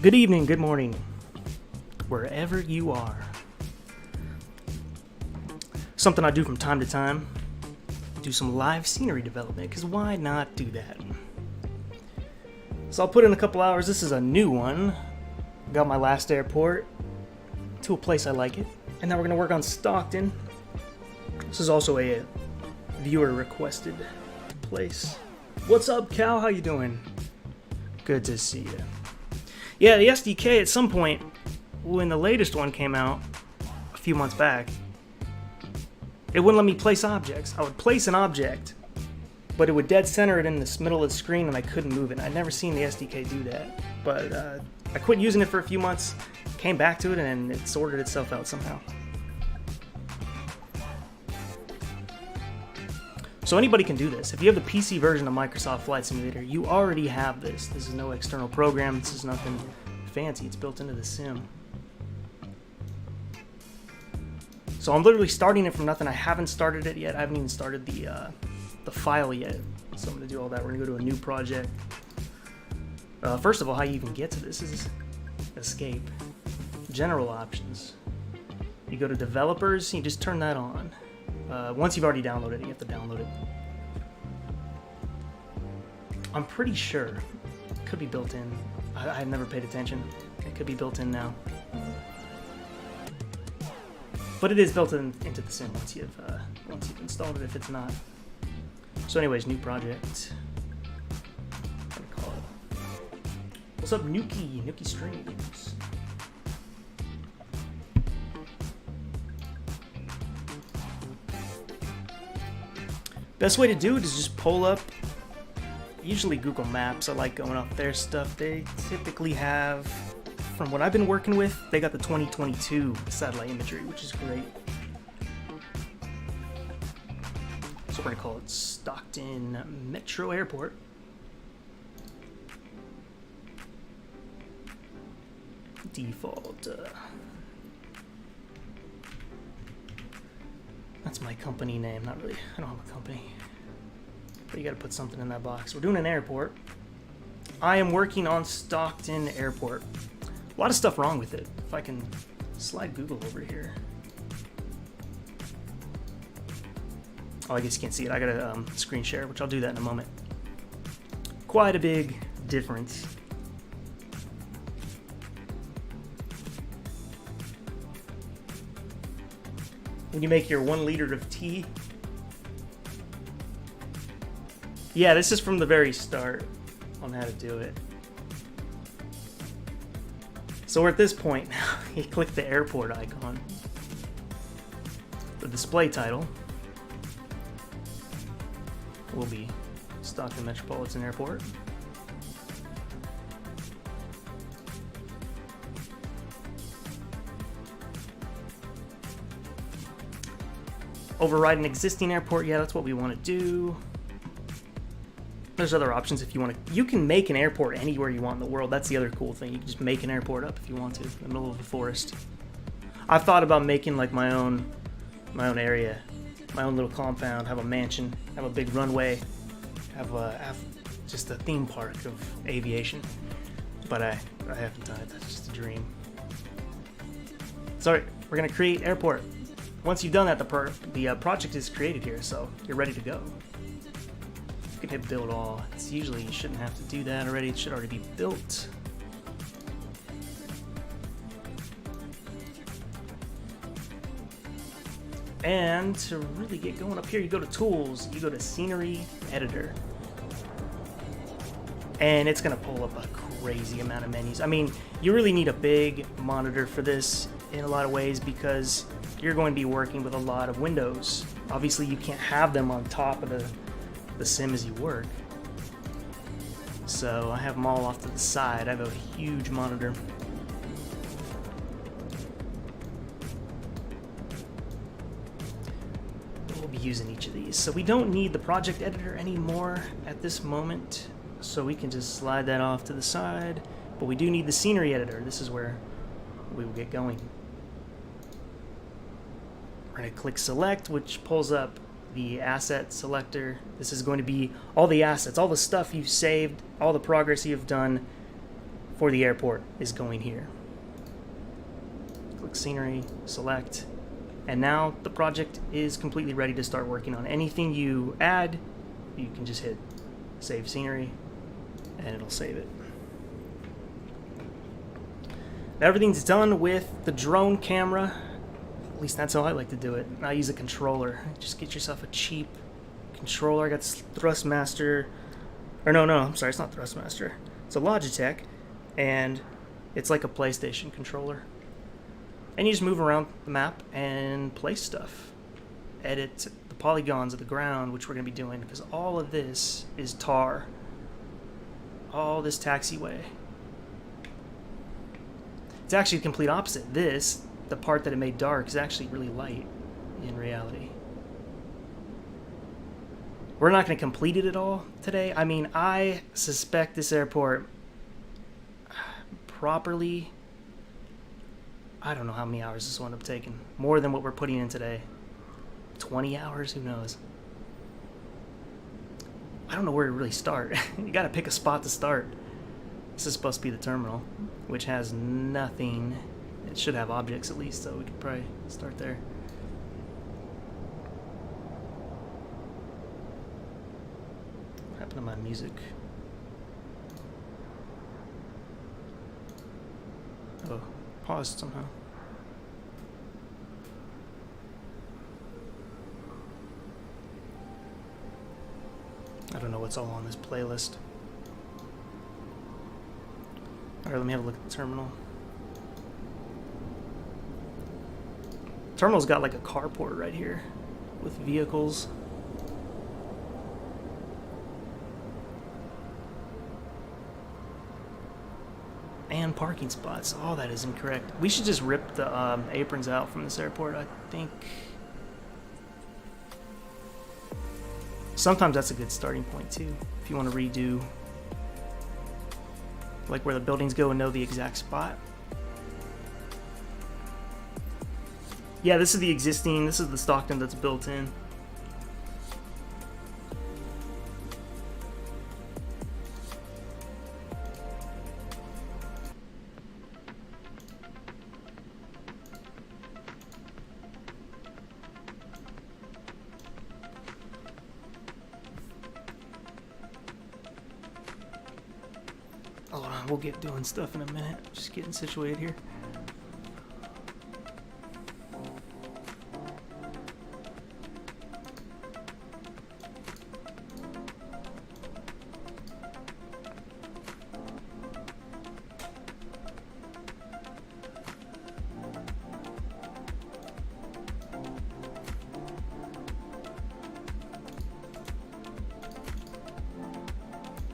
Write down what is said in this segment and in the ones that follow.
Good evening, good morning, wherever you are. Something I do from time to time, do some live scenery development, because why not do that? So I'll put in a couple hours. This is a new one. Got my last airport to a place I like it. And now we're going to work on Stockton. This is also a viewer requested place. What's up, Cal? How you doing? Good to see you. Yeah, the SDK at some point, when the latest one came out a few months back, it wouldn't let me place objects. I would place an object, but it would dead center it in the middle of the screen and I couldn't move it. I'd never seen the SDK do that. But I quit using it for a few months, came back to it, and it sorted itself out somehow. So anybody can do this. If you have the PC version of Microsoft Flight Simulator, you already have this. This is no external program. This is nothing fancy. It's built into the sim. So I'm literally starting it from nothing. I haven't started it yet. I haven't even started the file yet. So I'm going to do all that. We're going to go to a new project. First of all, how you can get to this is escape. General options. You go to developers, you just turn that on. Once you've already downloaded it, you have to download it. I'm pretty sure it could be built in. I've never paid attention. It could be built in now. But it is built into the sim once you've installed it, if it's not. So anyways, new project. What do I call it? What's up, Nuki? Nuki Streams. Best way to do it is just pull up, usually Google Maps. I like going off their stuff. They typically have, from what I've been working with, they got the 2022 satellite imagery, which is great. So we're going to call it Stockton Metro Airport. Default. That's my company name. Not really. I don't have a company. But you got to put something in that box. We're doing an airport. I am working on Stockton Airport. A lot of stuff wrong with it. If I can slide Google over here. Oh, I guess you can't see it. I got to screen share, which I'll do that in a moment. Quite a big difference. When you make your 1 liter of tea. Yeah, this is from the very start on how to do it. So we're at this point now. You click the airport icon. The display title will be Stockton Metropolitan Airport. Override an existing airport, yeah, that's what we want to do. There's other options if you want to. You can make an airport anywhere you want in the world. That's the other cool thing. You can just make an airport up if you want to, in the middle of the forest. I've thought about making like my own area, my own little compound, have a mansion, have a big runway, have just a theme park of aviation. But I haven't done it. That's just a dream. Sorry, we're gonna create airport. Once you've done that, the project is created here, so you're ready to go. You can hit build all. It's usually, you shouldn't have to do that already. It should already be built. And to really get going up here, you go to Tools, you go to Scenery Editor. And it's gonna pull up a crazy amount of menus. I mean, you really need a big monitor for this in a lot of ways because you're going to be working with a lot of windows. Obviously, you can't have them on top of the sim as you work. So I have them all off to the side. I have a huge monitor. We'll be using each of these. So we don't need the project editor anymore at this moment. So we can just slide that off to the side. But we do need the scenery editor. This is where we will get going. We're going to click select, which pulls up the asset selector. This is going to be all the assets, all the stuff you've saved, all the progress you've done for the airport is going here. Click scenery, select, and now the project is completely ready to start working on. Anything you add, you can just hit save scenery and it'll save it. Everything's done with the drone camera. At least that's how I like to do it. I use a controller. Just get yourself a cheap controller. I got this Thrustmaster. Or no, I'm sorry, it's not Thrustmaster. It's a Logitech, and it's like a PlayStation controller. And you just move around the map and place stuff. Edit the polygons of the ground, which we're going to be doing, because all of this is tar. All this taxiway. It's actually the complete opposite. This, the part that it made dark, is actually really light in reality. We're not going to complete it at all today. I mean, I suspect this airport properly, I don't know how many hours this will end up taking. More than what we're putting in today. 20 hours? Who knows? I don't know where to really start. You got to pick a spot to start. This is supposed to be the terminal, which has nothing. It should have objects at least, so we could probably start there. What happened to my music? Oh, paused somehow. I don't know what's all on this playlist. Alright, let me have a look at the terminal. Terminal's got like a carport right here with vehicles. And parking spots. Oh, that is incorrect. We should just rip the aprons out from this airport, I think. Sometimes that's a good starting point too, if you want to redo like where the buildings go and know the exact spot. Yeah, this is the existing, this is the Stockton that's built in. Hold on, we'll get doing stuff in a minute. Just getting situated here.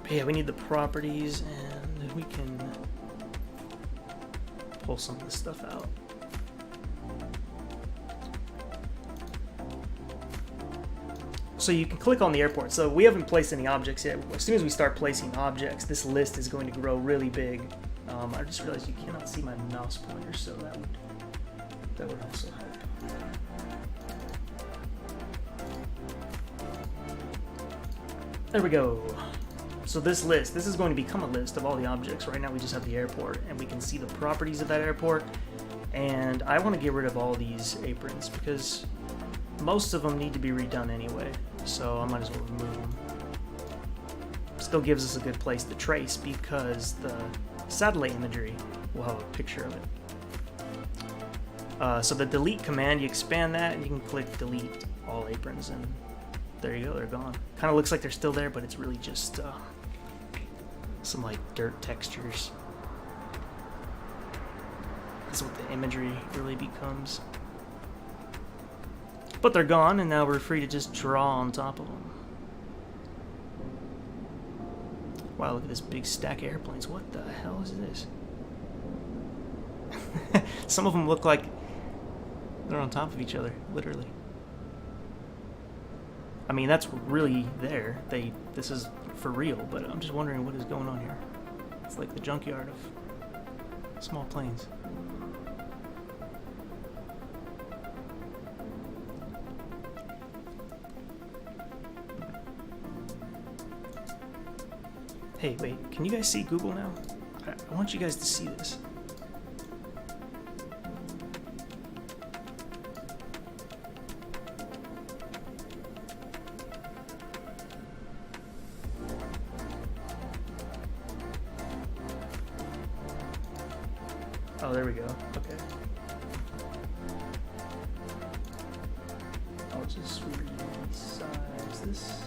Yeah, we need the properties, and we can pull some of this stuff out. So you can click on the airport. So we haven't placed any objects yet. As soon as we start placing objects, this list is going to grow really big. I just realized you cannot see my mouse pointer, so that would also help. There we go. So this list, this is going to become a list of all the objects. Right now we just have the airport, and we can see the properties of that airport. And I want to get rid of all these aprons because most of them need to be redone anyway. So I might as well remove them. Still gives us a good place to trace because the satellite imagery will have a picture of it. So the delete command, you expand that and you can click delete all aprons, and there you go, they're gone. Kind of looks like they're still there, but it's really just some like dirt textures. That's what the imagery really becomes. But they're gone, and now we're free to just draw on top of them. Wow, look at this big stack of airplanes. What the hell is this? Some of them look like they're on top of each other, literally. I mean, that's really there. This is for real, but I'm just wondering what is going on here. It's like the junkyard of small planes. Hey, wait, can you guys see Google now? I want you guys to see this. Oh, there we go. Okay. I'll just resize this.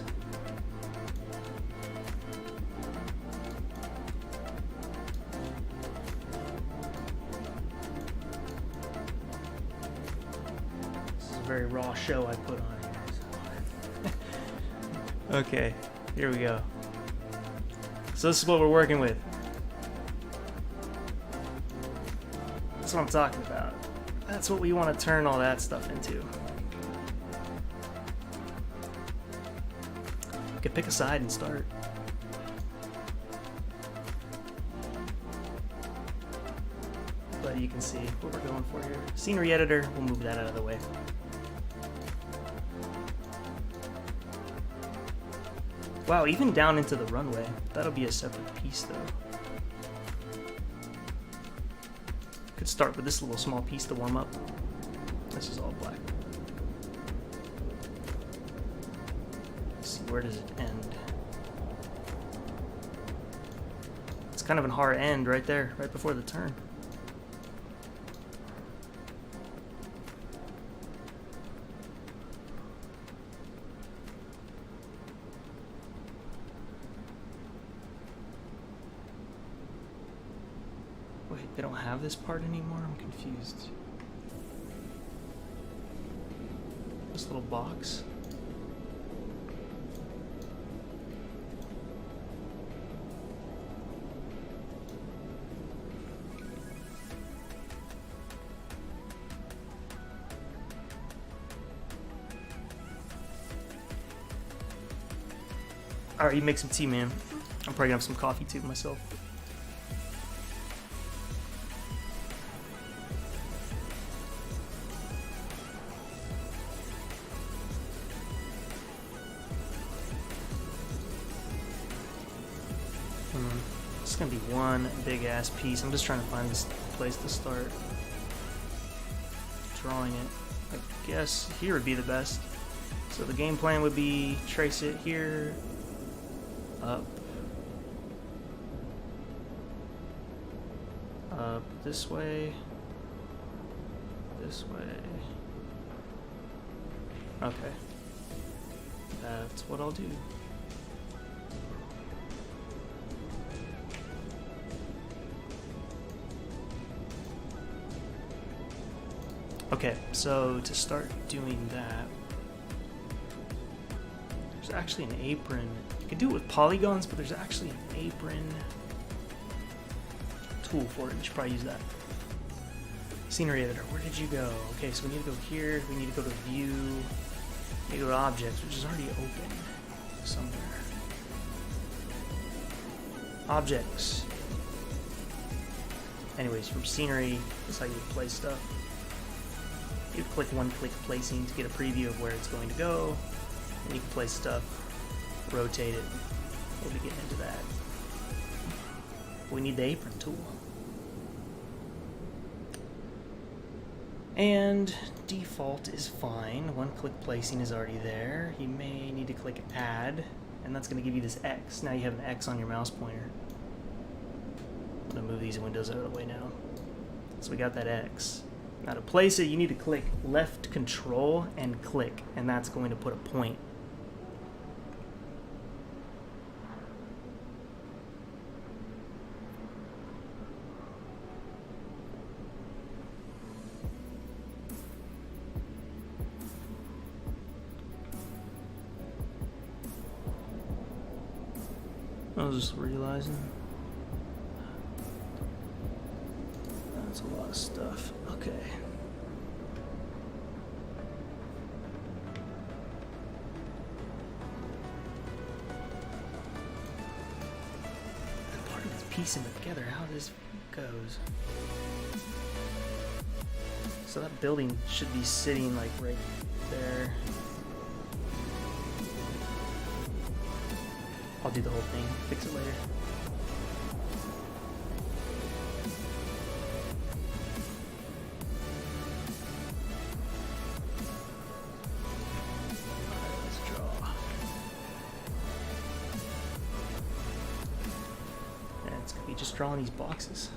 This is a very raw show I put on here. So. Okay, here we go. So this is what we're working with. That's what I'm talking about. That's what we want to turn all that stuff into. You could pick a side and start. But you can see what we're going for here. Scenery editor, we'll move that out of the way. Wow, even down into the runway. That'll be a separate piece though. Could start with this little small piece to warm up. This is all black. Let's see, where does it end? It's kind of a hard end right there, right before the turn. Wait, they don't have this part anymore? I'm confused. This little box. Alright, you make some tea, man. I'm probably gonna have some coffee too myself. It's gonna be one big ass piece. I'm just trying to find this place to start drawing it. I guess here would be the best. So the game plan would be trace it here, up, this way, this way. Okay, that's what I'll do. Okay, so to start doing that, there's actually an apron. You can do it with polygons, but there's actually an apron tool for it. You should probably use that. Scenery editor, where did you go? Okay, so we need to go here. We need to go to view. We need to go to objects, which is already open somewhere. Objects. Anyways, from scenery, that's how you place stuff. You click one-click placing to get a preview of where it's going to go. And you can place stuff, rotate it. We'll be getting into that. We need the apron tool. And default is fine. One-click placing is already there. You may need to click add, and that's going to give you this X. Now you have an X on your mouse pointer. I'm going to move these windows out of the way now. So we got that X. Now to place it, you need to click left control and click, and that's going to put a point. I was just realizing that's a lot of stuff. Okay. Part of this piecing it together, how this goes. So that building should be sitting like right there. I'll do the whole thing, fix it later. be just drawing these boxes.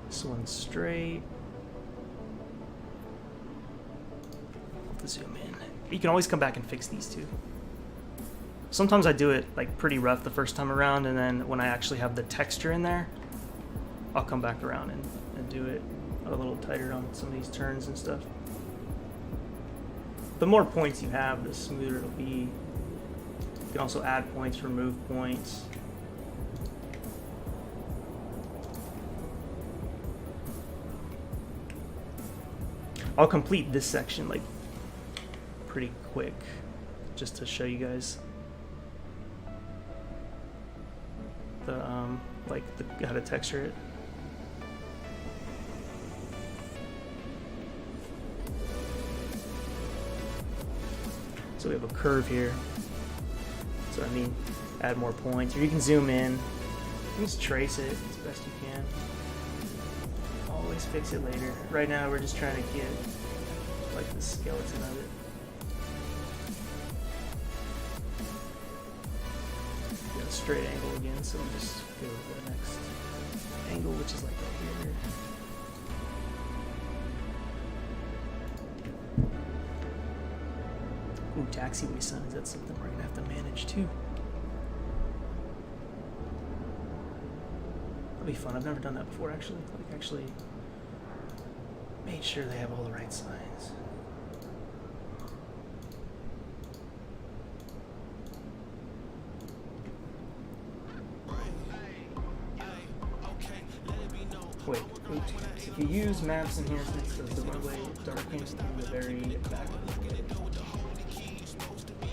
This one's straight. I'll have to zoom in. You can always come back and fix these too. Sometimes I do it like pretty rough the first time around, and then when I actually have the texture in there, I'll come back around and do it a little tighter on some of these turns and stuff. The more points you have, the smoother it'll be. You can also add points, remove points. I'll complete this section like pretty quick just to show you guys the how to texture it. So we have a curve here. So I mean, add more points, or you can zoom in. You can just trace it as best you can. Always fix it later. Right now we're just trying to get like the skeleton of it. Got a straight angle again, so I'll just go to the next angle, which is like right here. Ooh, taxiway signs, that's something we're gonna have to manage too. That'll be fun. I've never done that before actually. Like actually made sure they have all the right signs. Wait, oops. If you use maps enhancements, does the runway darken in the very back?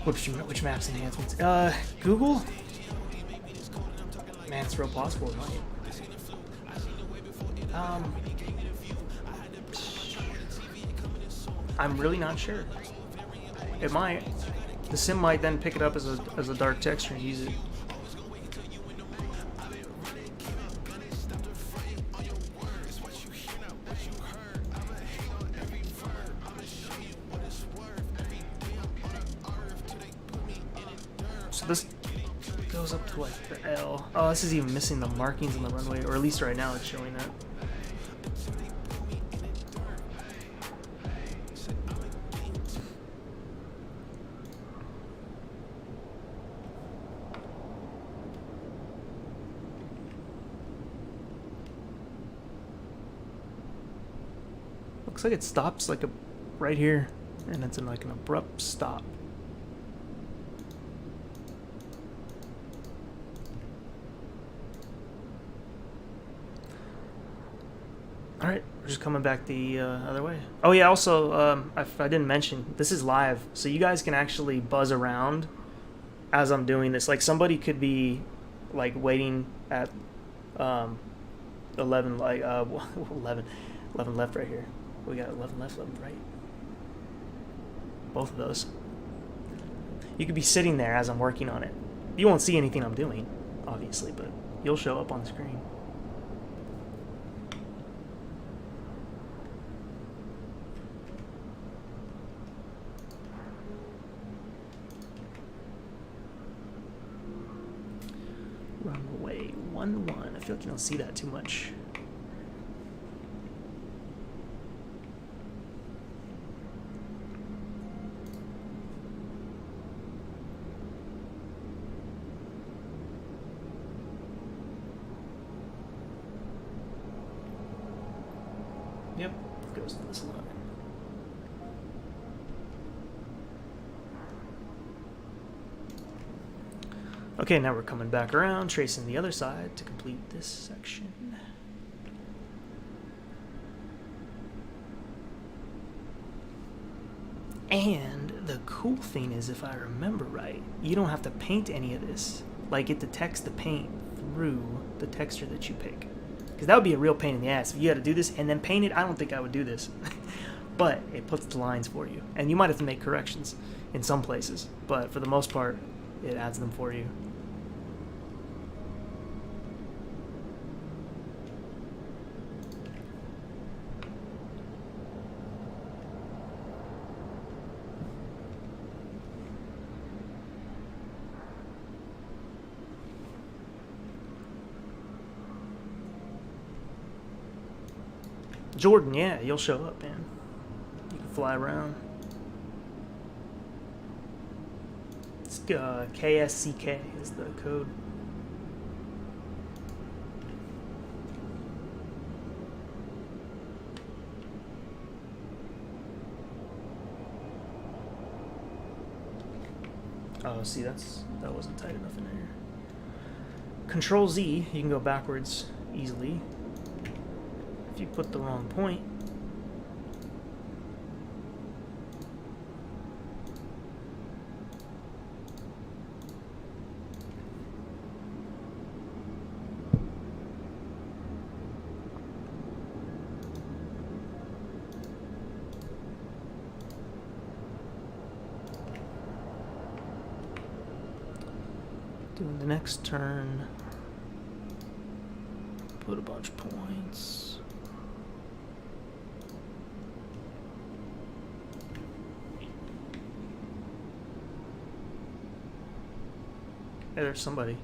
Which maps enhancements? Google? Man, it's real possible it might. I'm really not sure. It might. The sim might then pick it up as a dark texture and use it. So this goes up to like the L. Oh, this is even missing the markings on the runway, or at least right now it's showing that. Looks like it stops like right here, and it's in like an abrupt stop. All right, we're just coming back the other way. Oh yeah, also, I didn't mention, this is live, so you guys can actually buzz around as I'm doing this. Like somebody could be like waiting at 11 left right here. We got 11 left, 11 right. Both of those. You could be sitting there as I'm working on it. You won't see anything I'm doing, obviously, but you'll show up on the screen. Runway 11. I feel like you don't see that too much. Yep, goes to this line. Okay, now we're coming back around, tracing the other side to complete this section. And the cool thing is, if I remember right, you don't have to paint any of this. Like, get the text to paint through the texture that you pick. Because that would be a real pain in the ass. If you had to do this and then paint it, I don't think I would do this. But it puts the lines for you. And you might have to make corrections in some places. But for the most part, it adds them for you. Jordan, yeah, you'll show up, man. You can fly around. It's KSCK is the code. Oh, see, that wasn't tight enough in there. Control Z, you can go backwards easily. If you put the wrong point, doing the next turn, put a bunch of points. Hey, there's somebody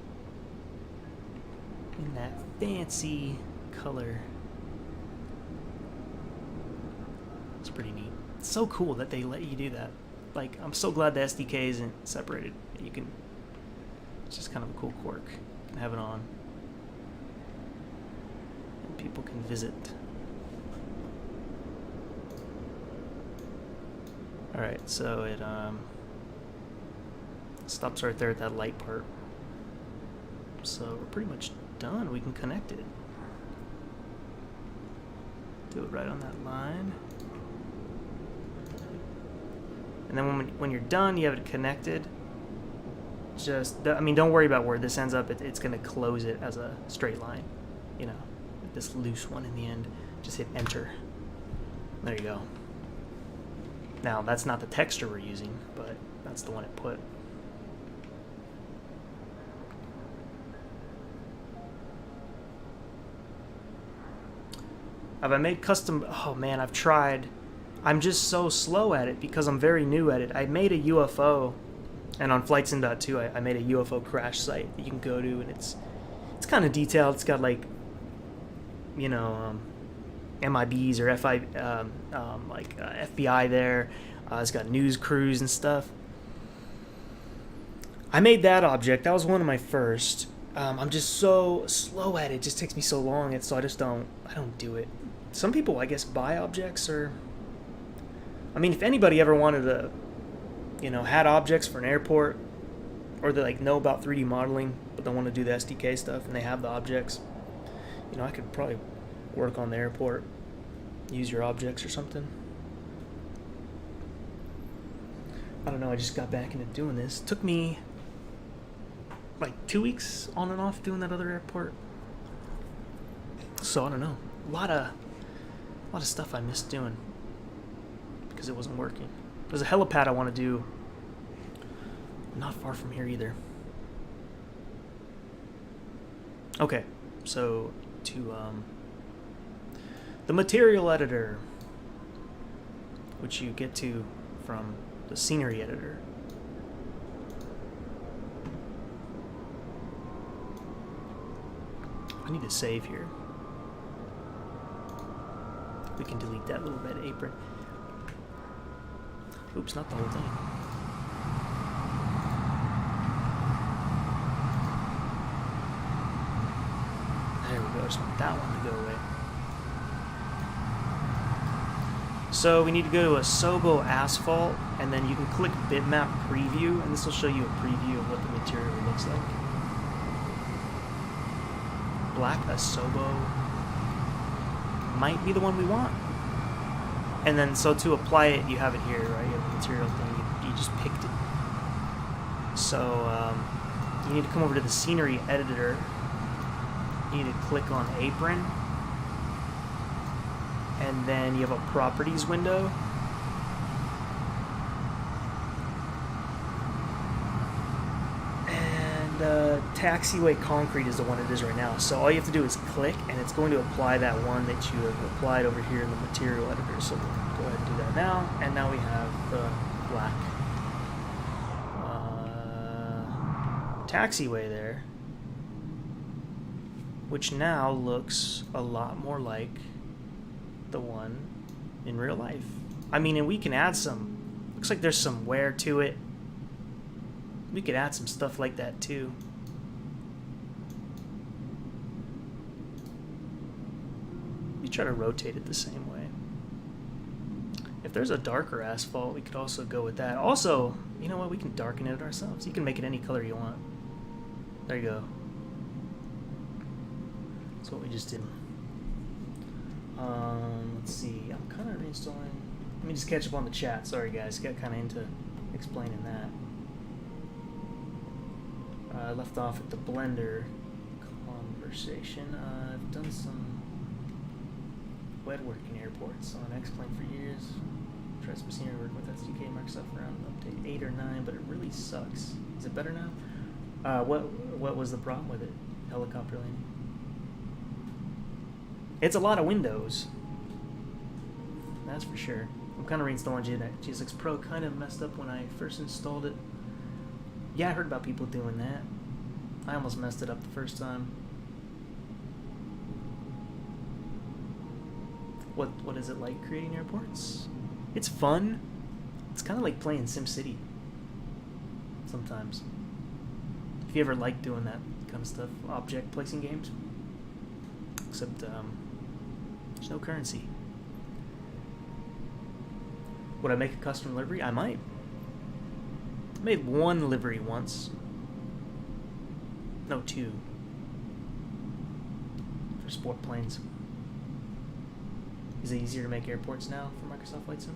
in that fancy color. It's pretty neat. It's so cool that they let you do that. Like, I'm so glad the SDK isn't separated. You can, it's just kind of a cool quirk. You can have it on. And people can visit. Alright, so it stops right there at that light part. So we're pretty much done. We can connect it. Do it right on that line. And then when you're done, you have it connected. I mean, don't worry about where this ends up. It's going to close it as a straight line. You know, this loose one in the end. Just hit enter. There you go. Now, that's not the texture we're using, but that's the one it put. Have I made custom? Oh man, I've tried. I'm just so slow at it because I'm very new at it. I made a UFO, and on FlightSim.2 I made a UFO crash site that you can go to, and it's kind of detailed. It's got like, you know, MIBs or FBI there. It's got news crews and stuff. I made that object. That was one of my first. I'm just so slow at it. It just takes me so long, and so I don't do it. Some people, I guess, buy objects, or I mean, if anybody ever wanted to, you know, had objects for an airport, or they like know about 3D modeling but don't want to do the SDK stuff, and they have the objects, you know, I could probably work on the airport, use your objects or something. I don't know, I just got back into doing this. It took me like 2 weeks on and off doing that other airport. So I don't know. A lot of stuff I missed doing because it wasn't working. There's a helipad I want to do not far from here either. Okay, so to the material editor, which you get to from the scenery editor. I need to save here. We can delete that little red apron. Oops, not the whole thing. There we go. I just want that one to go away. So we need to go to a Sobo asphalt, and then you can click bitmap preview, and this will show you a preview of what the material looks like. Black Asobo might be the one we want. And then, so to apply it, you have it here, right? You have the material thing, you just picked it. So, you need to come over to the scenery editor. You need to click on apron. And then you have a properties window. Taxiway concrete is the one it is right now. So all you have to do is click, and it's going to apply that one that you have applied over here in the material editor. So we'll go ahead and do that now. And now we have the black taxiway there, which now looks a lot more like the one in real life. I mean, and we can add some, looks like there's some wear to it. We could add some stuff like that too. We try to rotate it the same way. If there's a darker asphalt, we could also go with that. Also, you know what? We can darken it ourselves. You can make it any color you want. There you go. That's what we just did. Let's see. I'm kind of reinstalling. Let me just catch up on the chat. Sorry, guys. Got kind of into explaining that. I left off at the Blender conversation. I've done some wet work in airports on X-Plane for years. Tried some scenery work with SDK Microsoft around update 8 or 9, but it really sucks. Is it better now? What was the problem with it? Helicopter landing. It's a lot of windows. That's for sure. I'm kind of reinstalling GSX Pro. Kind of messed up when I first installed it. Yeah, I heard about people doing that. I almost messed it up the first time. What is it like creating airports? It's fun. It's kind of like playing SimCity sometimes. If you ever like doing that kind of stuff, object placing games. Except there's no currency. Would I make a custom livery? I might. I made one livery once. No, two. For sport planes. Is it easier to make airports now for Microsoft Flight Sim?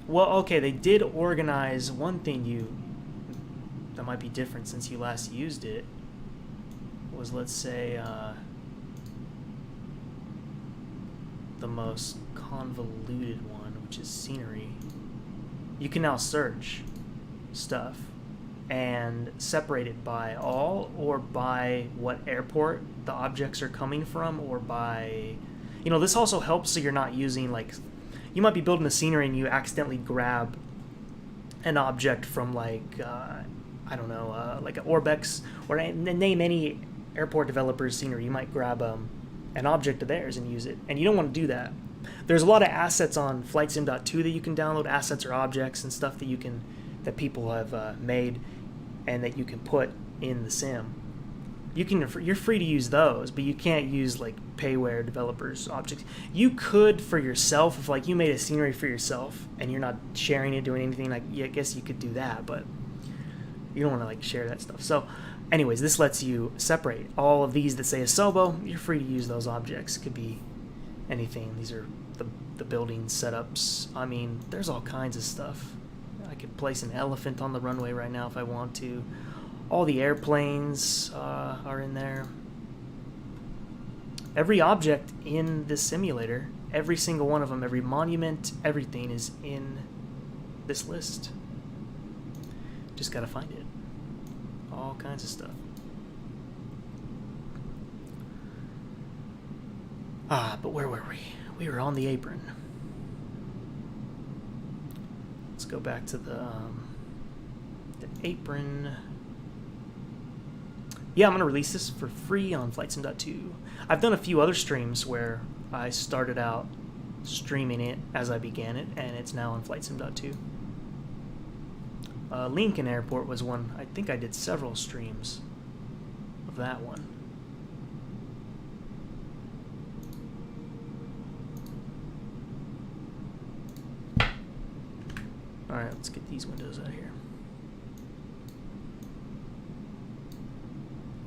Well, okay, they did organize one thing that might be different since you last used it. Was, let's say, the most convoluted one, which is scenery. You can now search stuff and separate it by all, or by what airport the objects are coming from, or by, you know, this also helps so you're not using, like, you might be building a scenery and you accidentally grab an object from, like, I don't know, like an Orbx, or name any airport developer's scenery. You might grab an object of theirs and use it, and you don't want to do that. There's a lot of assets on FlightSim.2 that you can download, assets or objects and stuff that people have made and that you can put in the sim. You're free to use those, but you can't use like payware developers objects. You could for yourself, if like you made a scenery for yourself and you're not sharing it, doing anything, like, yeah, I guess you could do that, but you don't want to like share that stuff. So anyways, this lets you separate all of these that say Asobo. You're free to use those objects. Could be anything. These are the building setups. I mean, there's all kinds of stuff. I could place an elephant on the runway right now if I want to. All the airplanes are in there. Every object in this simulator, every single one of them, every monument, everything is in this list. Just gotta find it. All kinds of stuff. But where were we? We were on the apron. Let's go back to the apron. Yeah, I'm going to release this for free on FlightSim.2. I've done a few other streams where I started out streaming it as I began it, and it's now on FlightSim.2. Lincoln Airport was one. I think I did several streams of that one. Alright, let's get these windows out of here.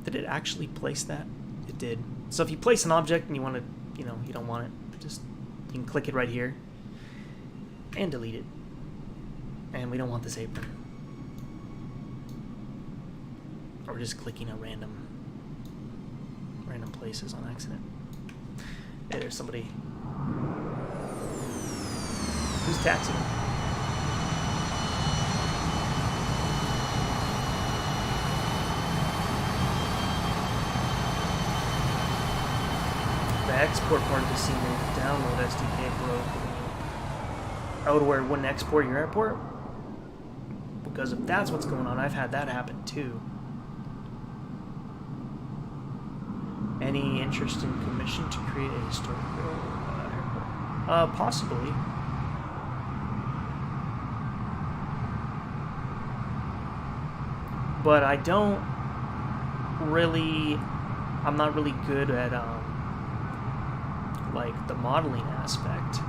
Did it actually place that? It did. So if you place an object and you want to, you know, you don't want it, just, you can click it right here and delete it. And we don't want this apron. Or just clicking a random places on accident. Hey, there's somebody. Who's taxiing? The export part of the scene, download SDK broke. Oh, to where it wouldn't export your airport? Because if that's what's going on, I've had that happen too. any interest in commission to create a historical airport? Possibly. But I don't really, I'm not really good at, like, the modeling aspect.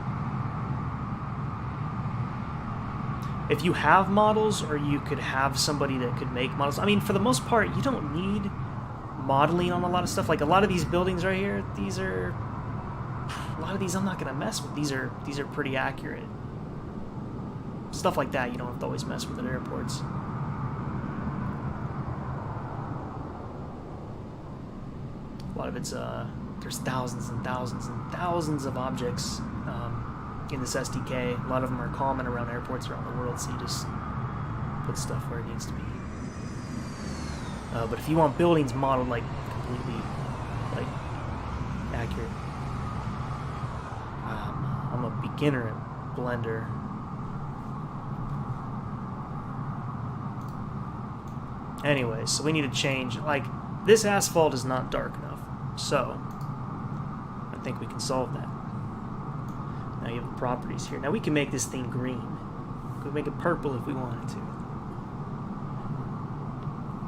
If you have models, or you could have somebody that could make models, I mean, for the most part, you don't need modeling on a lot of stuff. Like, a lot of these buildings right here, these are, a lot of these I'm not going to mess with. These are pretty accurate. Stuff like that you don't have to always mess with at airports. A lot of it's, there's thousands and thousands and thousands of objects in this SDK. A lot of them are common around airports around the world, so you just put stuff where it needs to be. But if you want buildings modeled, like, completely, like, accurate, I'm a beginner at Blender. Anyways, so we need to change, like, this asphalt is not dark enough. So, I think we can solve that. Now you have the properties here. Now we can make this thing green. We could make it purple if we wanted to.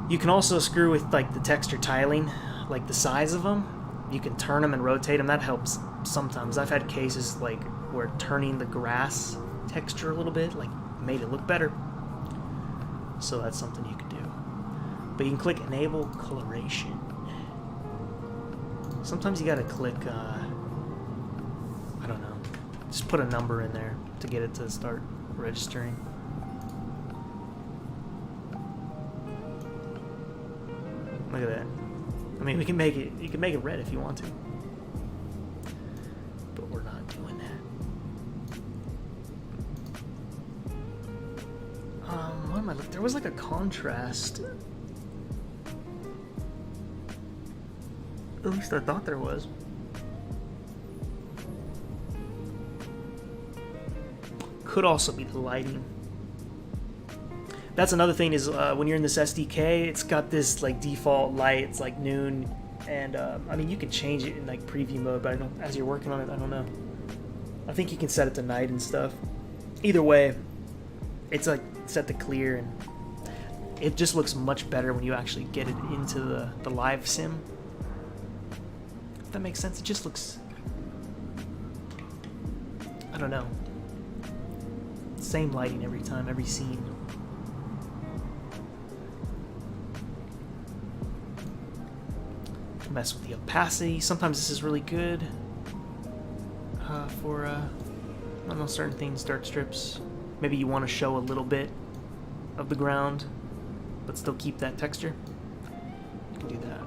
You can also screw with, like, the texture tiling, like the size of them. You can turn them and rotate them. That helps sometimes. I've had cases, like, where turning the grass texture a little bit, like, made it look better. So that's something you can do. But you can click Enable Coloration. Sometimes you gotta click, I don't know, just put a number in there to get it to start registering. Look at that. I mean, we can make it, you can make it red if you want to. But we're not doing that. What am I looking? There was like a contrast. At least I thought there was. Could also be the lighting. That's another thing is when you're in this SDK, it's got this like default light. It's like noon, and I mean you can change it in like preview mode, but I don't. As you're working on it, I don't know. I think you can set it to night and stuff. Either way, it's like set to clear, and it just looks much better when you actually get it into the live sim. If that makes sense, it just looks, I don't know, same lighting every time, every scene. Mess with the opacity. Sometimes this is really good for, I don't know, certain things, dark strips. Maybe you want to show a little bit of the ground, but still keep that texture. You can do that.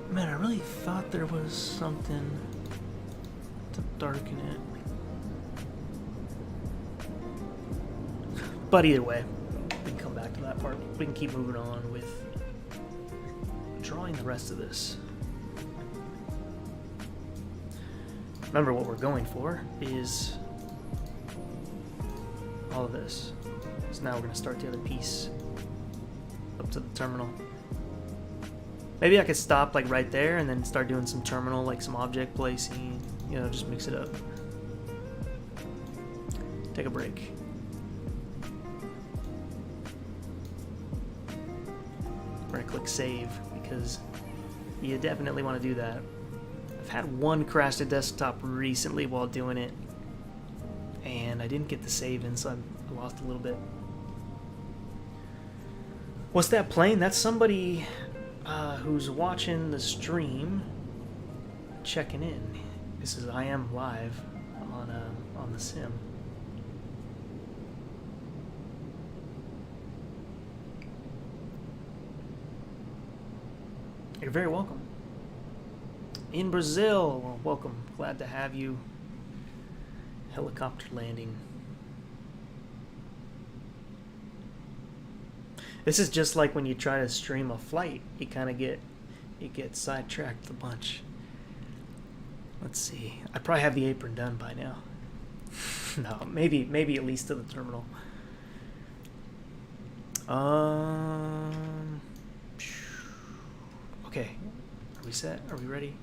Man, I really thought there was something to darken it. But either way, we can come back to that part. We can keep moving on with drawing the rest of this. Remember, what we're going for is all of this. So now we're going to start the other piece up to the terminal. Maybe I could stop like right there and then start doing some terminal, like some object placing, you know, just mix it up. Take a break. We're gonna click save because you definitely want to do that. I've had one crash the desktop recently while doing it, and I didn't get the save in, so I lost a little bit. What's that playing? That's somebody who's watching the stream, checking in. This is I am live on the sim. You're very welcome. In Brazil, well, welcome. Glad to have you. Helicopter landing. This is just like when you try to stream a flight. You kind of get sidetracked a bunch. Let's see. I probably have the apron done by now. No, maybe at least to the terminal. Okay. Are we set? Are we ready?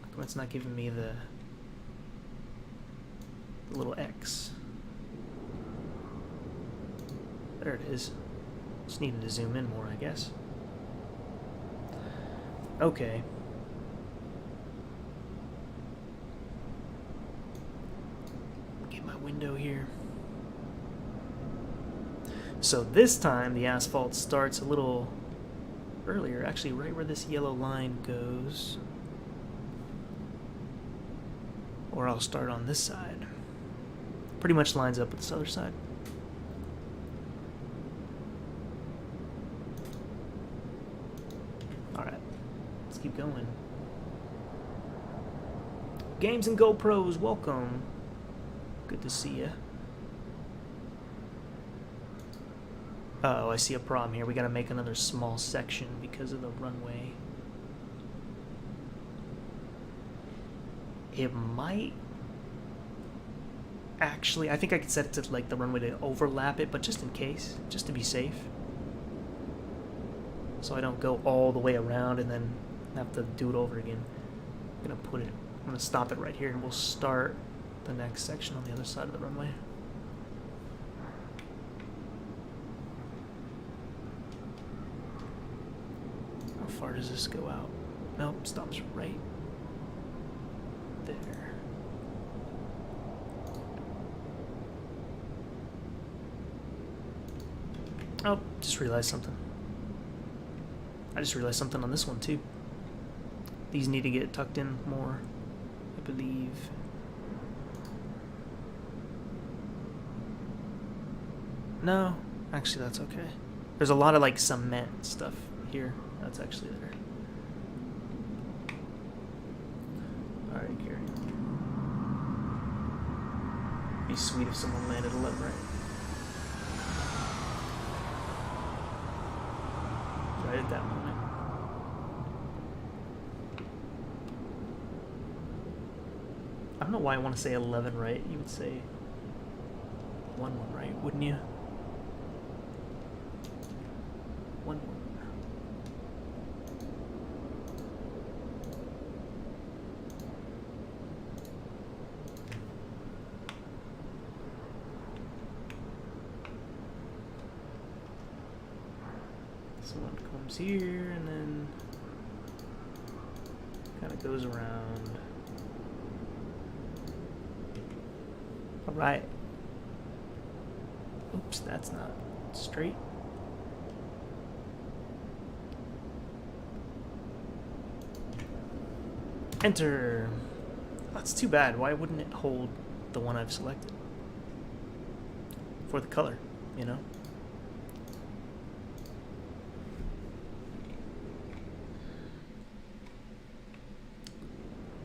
How come it's not giving me the little X? There it is. Just needed to zoom in more, I guess. Okay. Get my window here. So this time the asphalt starts a little earlier, actually right where this yellow line goes. Or I'll start on this side. Pretty much lines up with this other side. Alright, let's keep going. Games and GoPros, welcome. Good to see ya. Uh-oh, I see a problem here. We gotta make another small section because of the runway. It might... Actually, I think I could set it to like the runway to overlap it, but just in case, just to be safe. So I don't go all the way around and then have to do it over again. I'm gonna stop it right here and we'll start the next section on the other side of the runway. How far does this go out? Nope, stops right there. Oh, just realized something. I just realized something on this one too. These need to get tucked in more, I believe. No, actually that's okay. There's a lot of like cement stuff here. That's actually there. Alright, carry on. Be sweet if someone landed 11 right. Right at that moment. I don't know why I want to say 11 right. You would say 1 right, wouldn't you? 1. This one comes here and then kind of goes around. All right. Oops, that's not straight. Enter. That's too bad. Why wouldn't it hold the one I've selected? For the color, you know?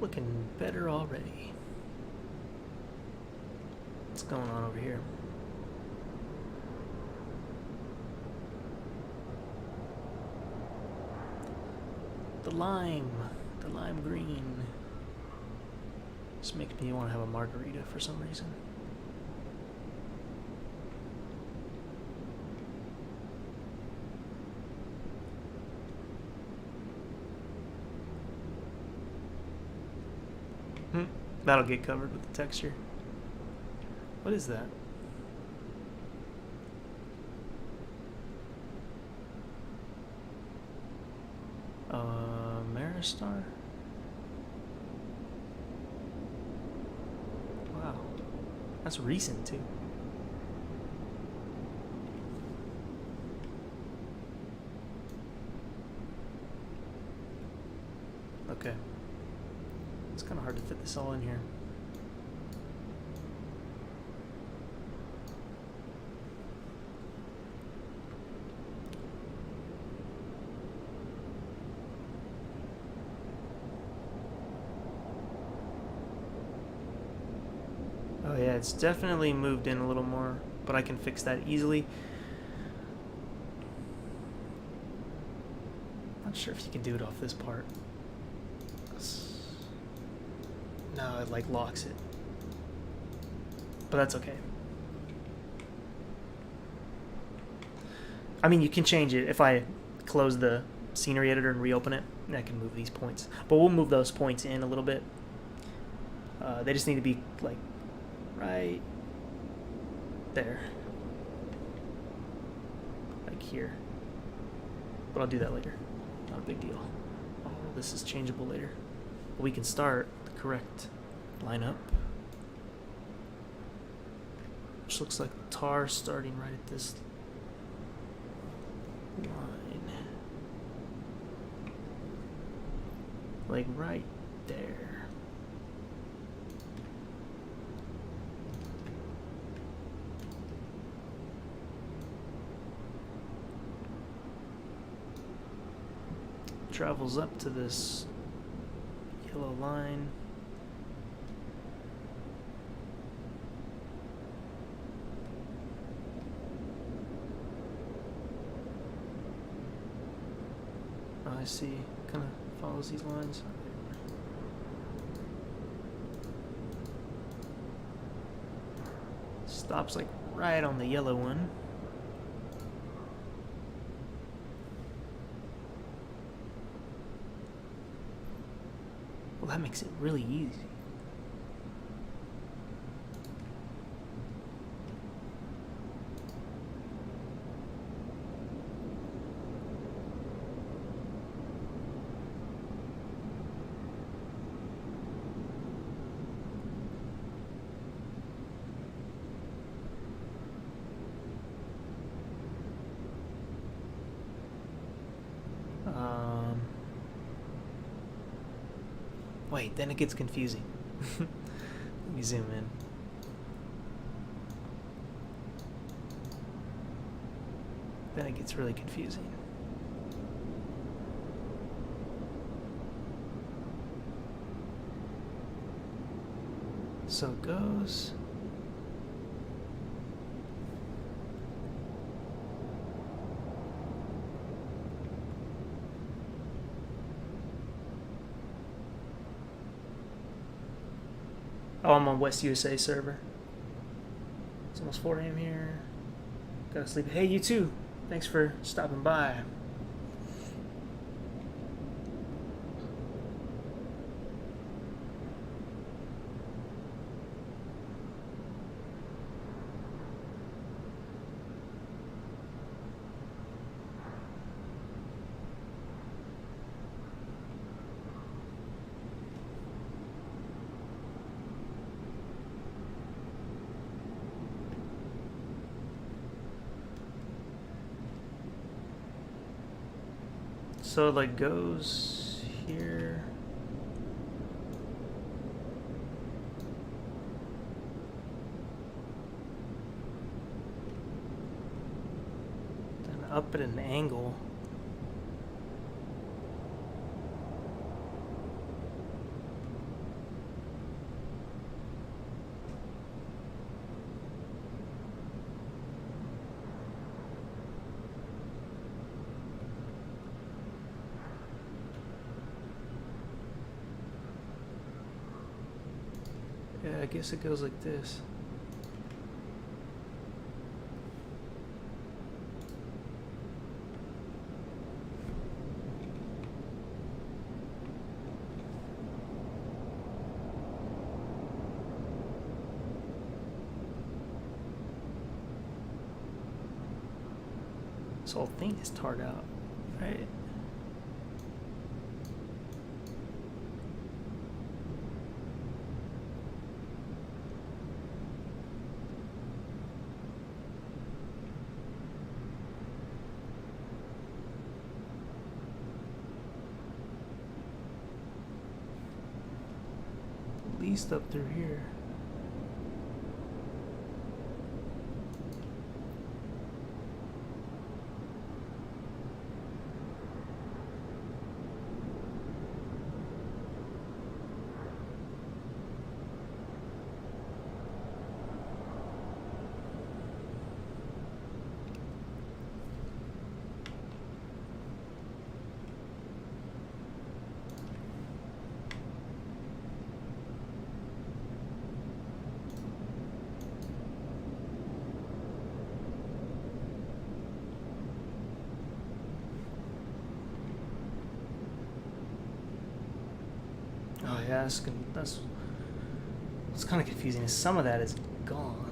Looking better already. What's going on over here? The lime green. Just makes me want to have a margarita for some reason. That'll get covered with the texture. What is that? Maristar? Wow. That's recent too. Okay. It's kind of hard to fit this all in here. Oh yeah, it's definitely moved in a little more, but I can fix that easily. Not Not sure if you can do it off this part. No, it like locks it. But that's okay. I mean, you can change it. If I close the scenery editor and reopen it, I can move these points. But we'll move those points in a little bit. They just need to be like right there. Like here. But I'll do that later. Not a big deal. Oh, this is changeable later. But we can start the correct lineup. Which looks like tar starting right at this line. Like right there. Travels up to this yellow line. Oh, I see. Kind of follows these lines. Stops like right on the yellow one. Well, that makes it really easy. Wait, then it gets confusing. Let me zoom in. Then it gets really confusing. So it goes. Oh, I'm on West USA server. It's almost 4 a.m. here. Gotta sleep. Hey, you too. Thanks for stopping by. So it like goes here. Then up at an angle. Yeah, I guess it goes like this. This whole thing is tarred out, right? At least up through here. desk, and that's what's kind of confusing is some of that is gone.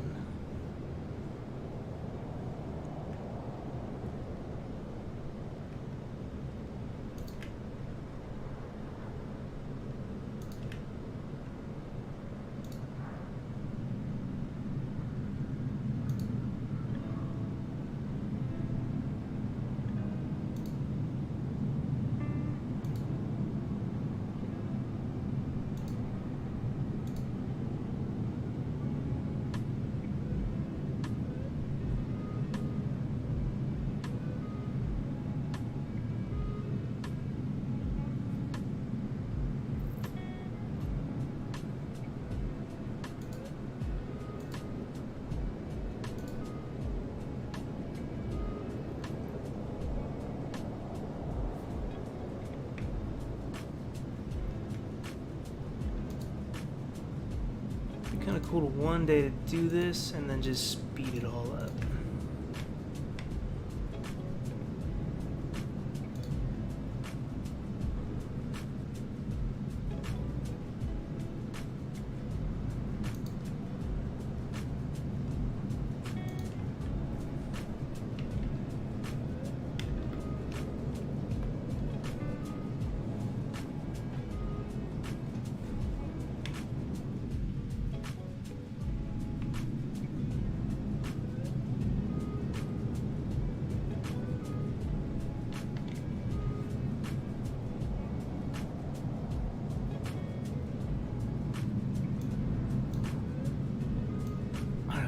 Kind of cool to one day to do this and then just speed it all up.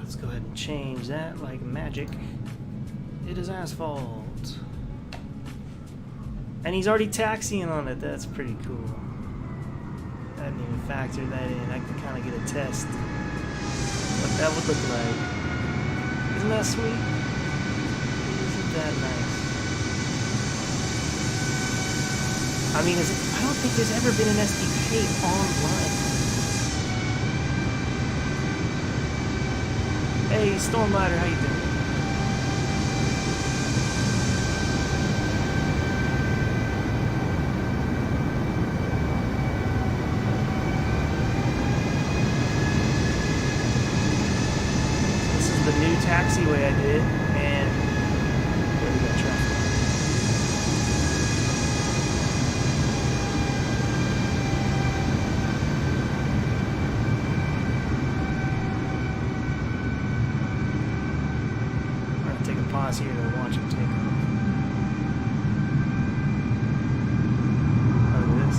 Let's go ahead and change that like magic. It is asphalt. And he's already taxiing on it. That's pretty cool. I didn't even factor that in. I can kind of get a test what that would look like. Isn't that sweet? Isn't that nice? I mean, I don't think there's ever been an SDK online. Hey, Stormlighter, how you doing? This is the new taxiway I did, and where we got traffic. Pause here to watch him take off. Oh, look at this.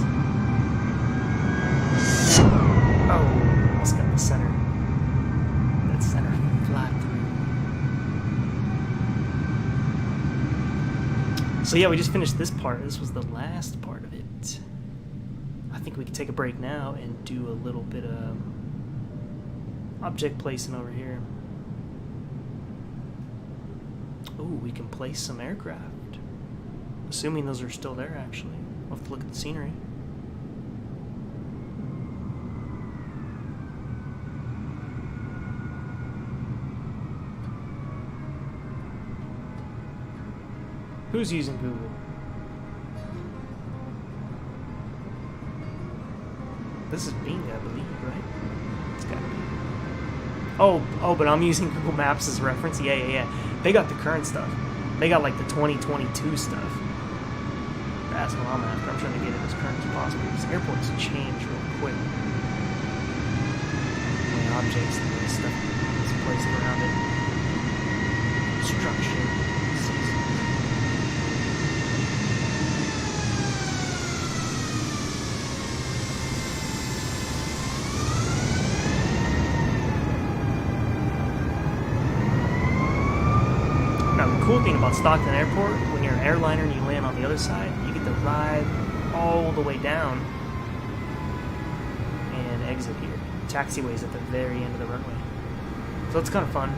Oh, almost got the center. That center fly through. So yeah, we just finished this part. This was the last part of it. I think we can take a break now and do a little bit of object placing over here. Ooh, we can place some aircraft. Assuming those are still there, actually. We'll have to look at the scenery. Who's using Google? This is Bing, I believe, right? It's gotta be. Oh, but I'm using Google Maps as reference? Yeah. They got the current stuff. They got like the 2022 stuff. That's what I'm after. I'm trying to get it as current as possible because airports change real quick. The objects and the stuff is placed around it. Construction. Cool thing about Stockton Airport, when you're an airliner and you land on the other side, you get to ride all the way down and exit here. Taxiway's at the very end of the runway. So it's kind of fun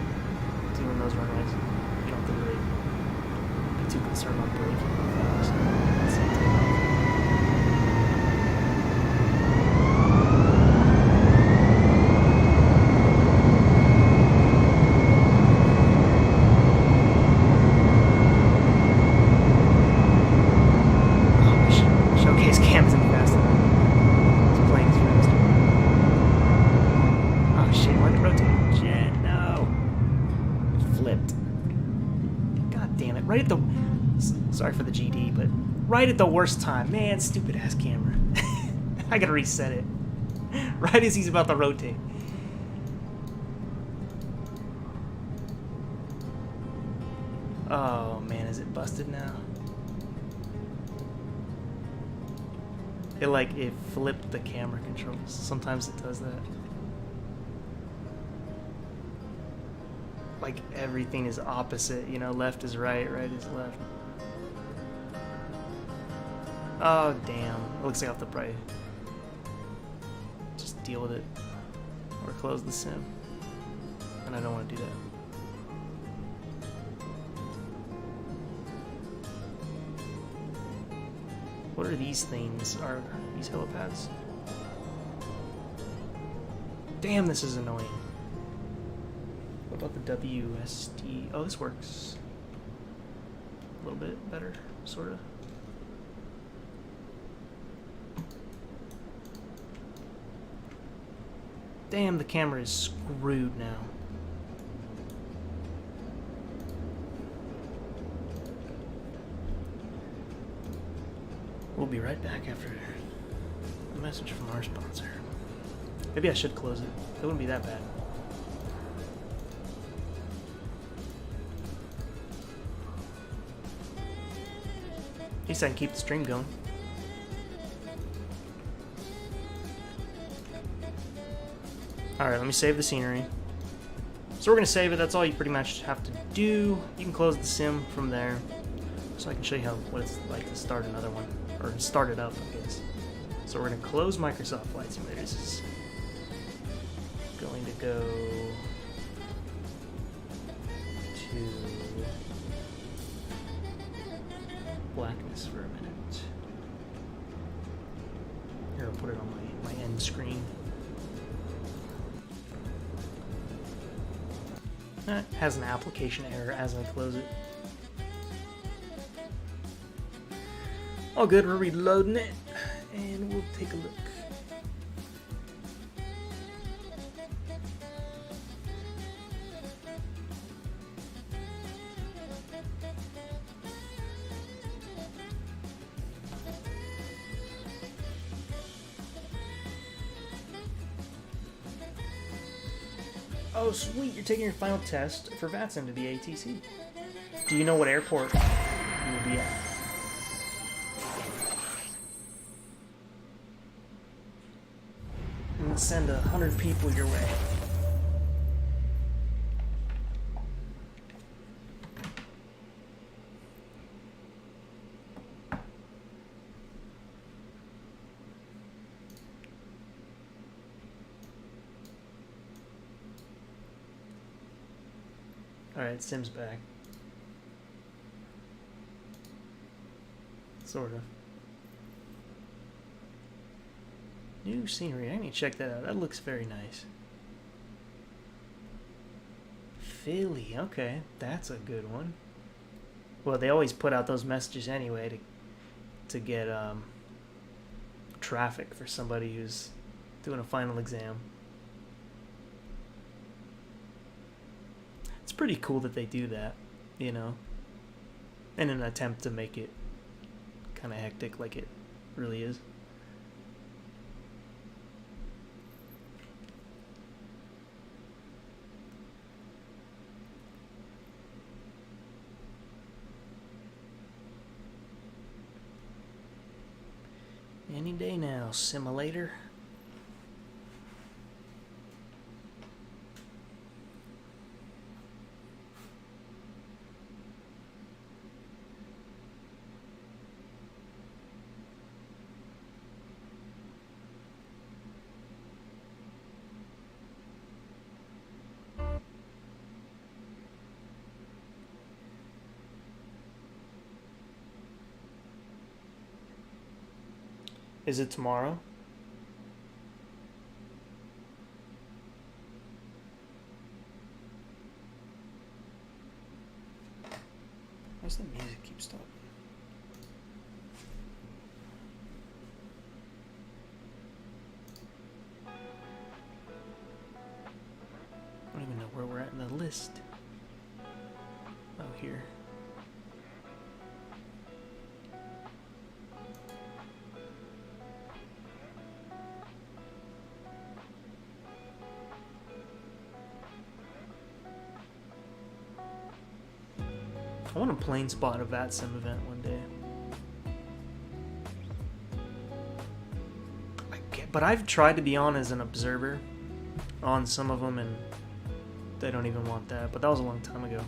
doing those runways. You don't have to really be too concerned about braking. Showcase cams in fast enough. This plane's very Right at the... Sorry for the GD, but right at the worst time. Man, stupid ass camera. I gotta reset it. Right as he's about to rotate. Oh man, is it busted now? It flipped the camera controls. Sometimes it does that. Like everything is opposite, you know, left is right, right is left. Oh damn. It looks like I have to probably just deal with it. Or close the sim. And I don't want to do that. What are these things? Are these helipads? Damn, this is annoying. What about the WSD? Oh, this works. A little bit better, sort of. Damn, the camera is screwed now. We'll be right back after a message from our sponsor. Maybe I should close it. It wouldn't be that bad. At least I can keep the stream going. Alright, let me save the scenery. So we're going to save it. That's all you pretty much have to do. You can close the sim from there. So I can show you what it's like to start another one. Or start it up, I guess. So we're going to close Microsoft Flight Simulator. This is going to go to blackness for a minute. Here, I'll put it on my end screen. It has an application error as I close it. All good, we're reloading it, and we'll take a look. Oh sweet, you're taking your final test for VATSIM to be ATC. Do you know what airport you will be at? And send 100 people your way. Alright, Sim's back. Sort of. New scenery. I need to check that out. That looks very nice. Philly. Okay, that's a good one. Well, they always put out those messages anyway to get traffic for somebody who's doing a final exam. It's pretty cool that they do that, you know, in an attempt to make it kind of hectic like it really is. Any day now, simulator. Is it tomorrow? Why does the music keep stopping? I don't even know where we're at in the list. Oh, here. I want to plane spot a VATSIM event one day. But I've tried to be on as an observer on some of them, and they don't even want that. But that was a long time ago.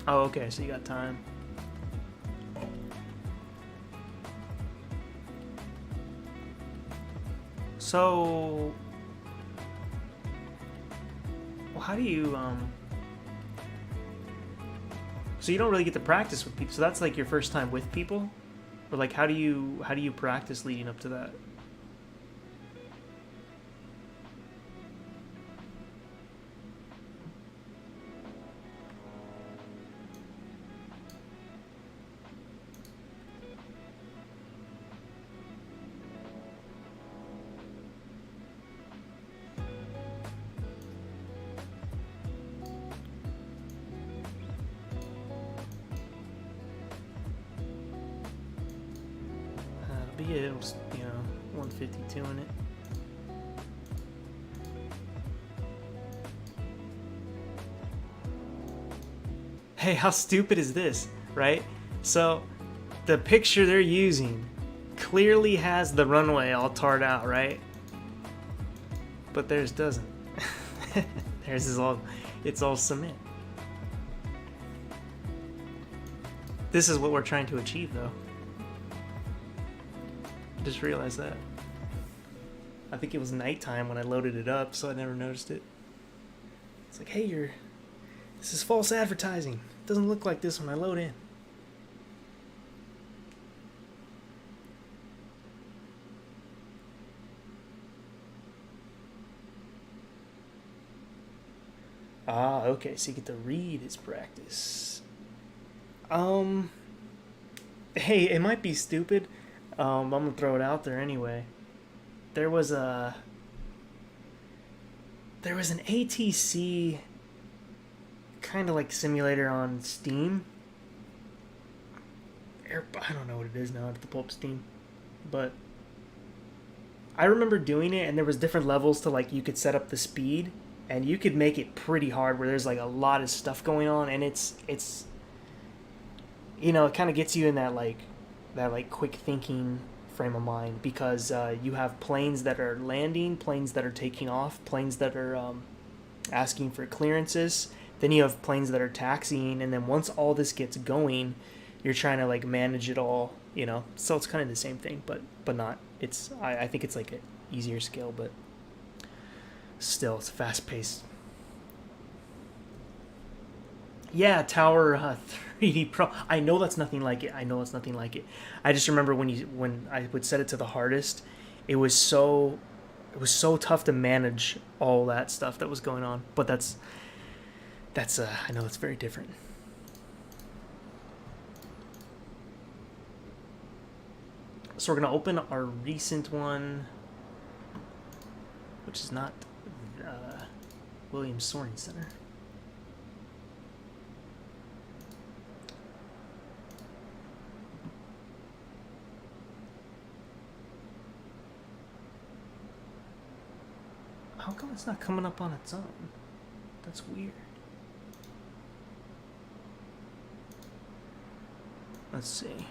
Oh, okay, so you got time. So, well, how do you, so you don't really get to practice with people, so that's like your first time with people? Or like, how do you practice leading up to that? But yeah, it was, 152 in it. Hey, how stupid is this, right? So, the picture they're using clearly has the runway all tarred out, right? But theirs doesn't. Theirs is it's all cement. This is what we're trying to achieve, though. Just realized that. I think it was nighttime when I loaded it up, so I never noticed it. It's like, hey, this is false advertising. It doesn't look like this when I load in. Ah, okay, so you get to read his practice. Hey, it might be stupid. I'm gonna throw it out there anyway. There was an ATC kind of like simulator on Steam. I don't know what it is now. I have to pull up Steam, but I remember doing it, and there was different levels to, like, you could set up the speed, and you could make it pretty hard where there's like a lot of stuff going on, and it's it kind of gets you in that quick thinking frame of mind, because you have planes that are landing, planes that are taking off, planes that are asking for clearances, then you have planes that are taxiing, and then once all this gets going, you're trying to like manage it all, so it's kind of the same thing, but not. I think it's like an easier scale, but still it's fast paced. Yeah, Tower 3D Pro. I know that's nothing like it. I just remember when I would set it to the hardest, it was so tough to manage all that stuff that was going on. But that's I know it's very different. So we're gonna open our recent one, which is not Williams Soaring Center. How come it's not coming up on its own? That's weird. Let's see.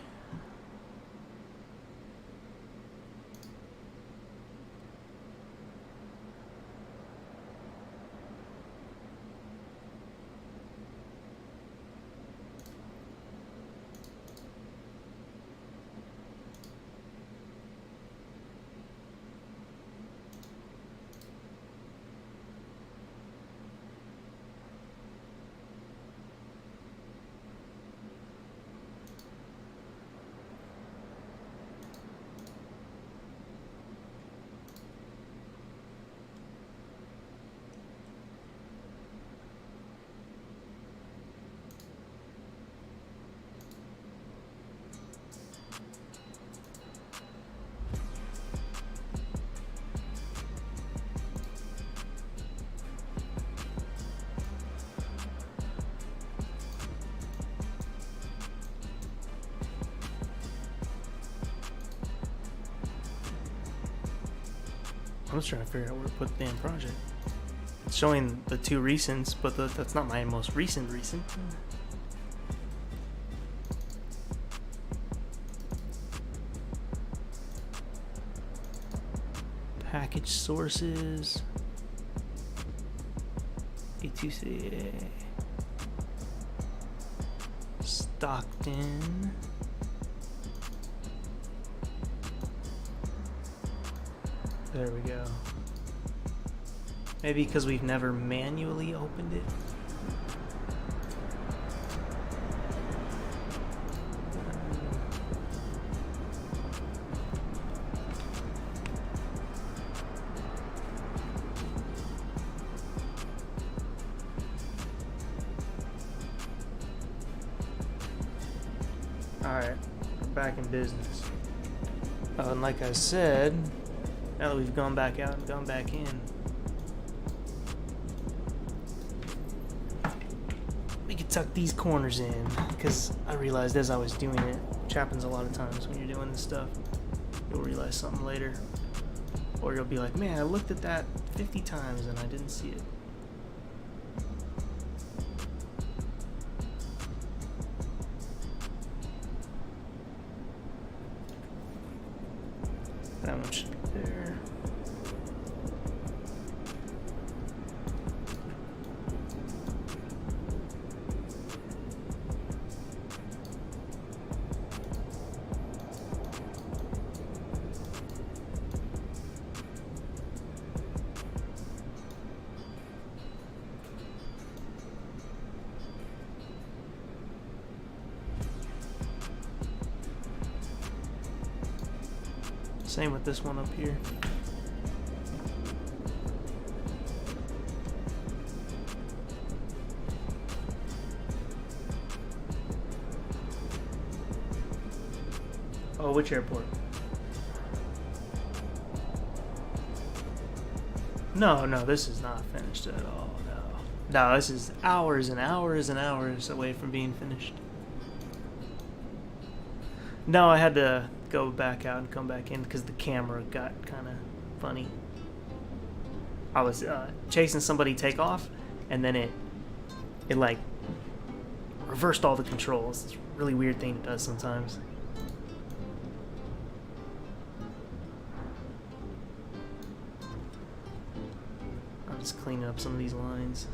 I'm just trying to figure out where to put the damn project. It's showing the two recents, but that's not my most recent. Package sources. A2C. Stockton. There we go. Maybe because we've never manually opened it. Alright, we're back in business. Oh, and like I said, now that we've gone back out and gone back in, we could tuck these corners in, because I realized as I was doing it, which happens a lot of times when you're doing this stuff, you'll realize something later. Or you'll be like, man, I looked at that 50 times and I didn't see it. That one should be there. Same with this one up here. Oh, which airport? No, this is not finished at all, no. No, this is hours and hours and hours away from being finished. No, I had to go back out and come back in because the camera got kind of funny. I was chasing somebody take off, and then it like reversed all the controls. It's a really weird thing it does sometimes. I'm just cleaning up some of these lines.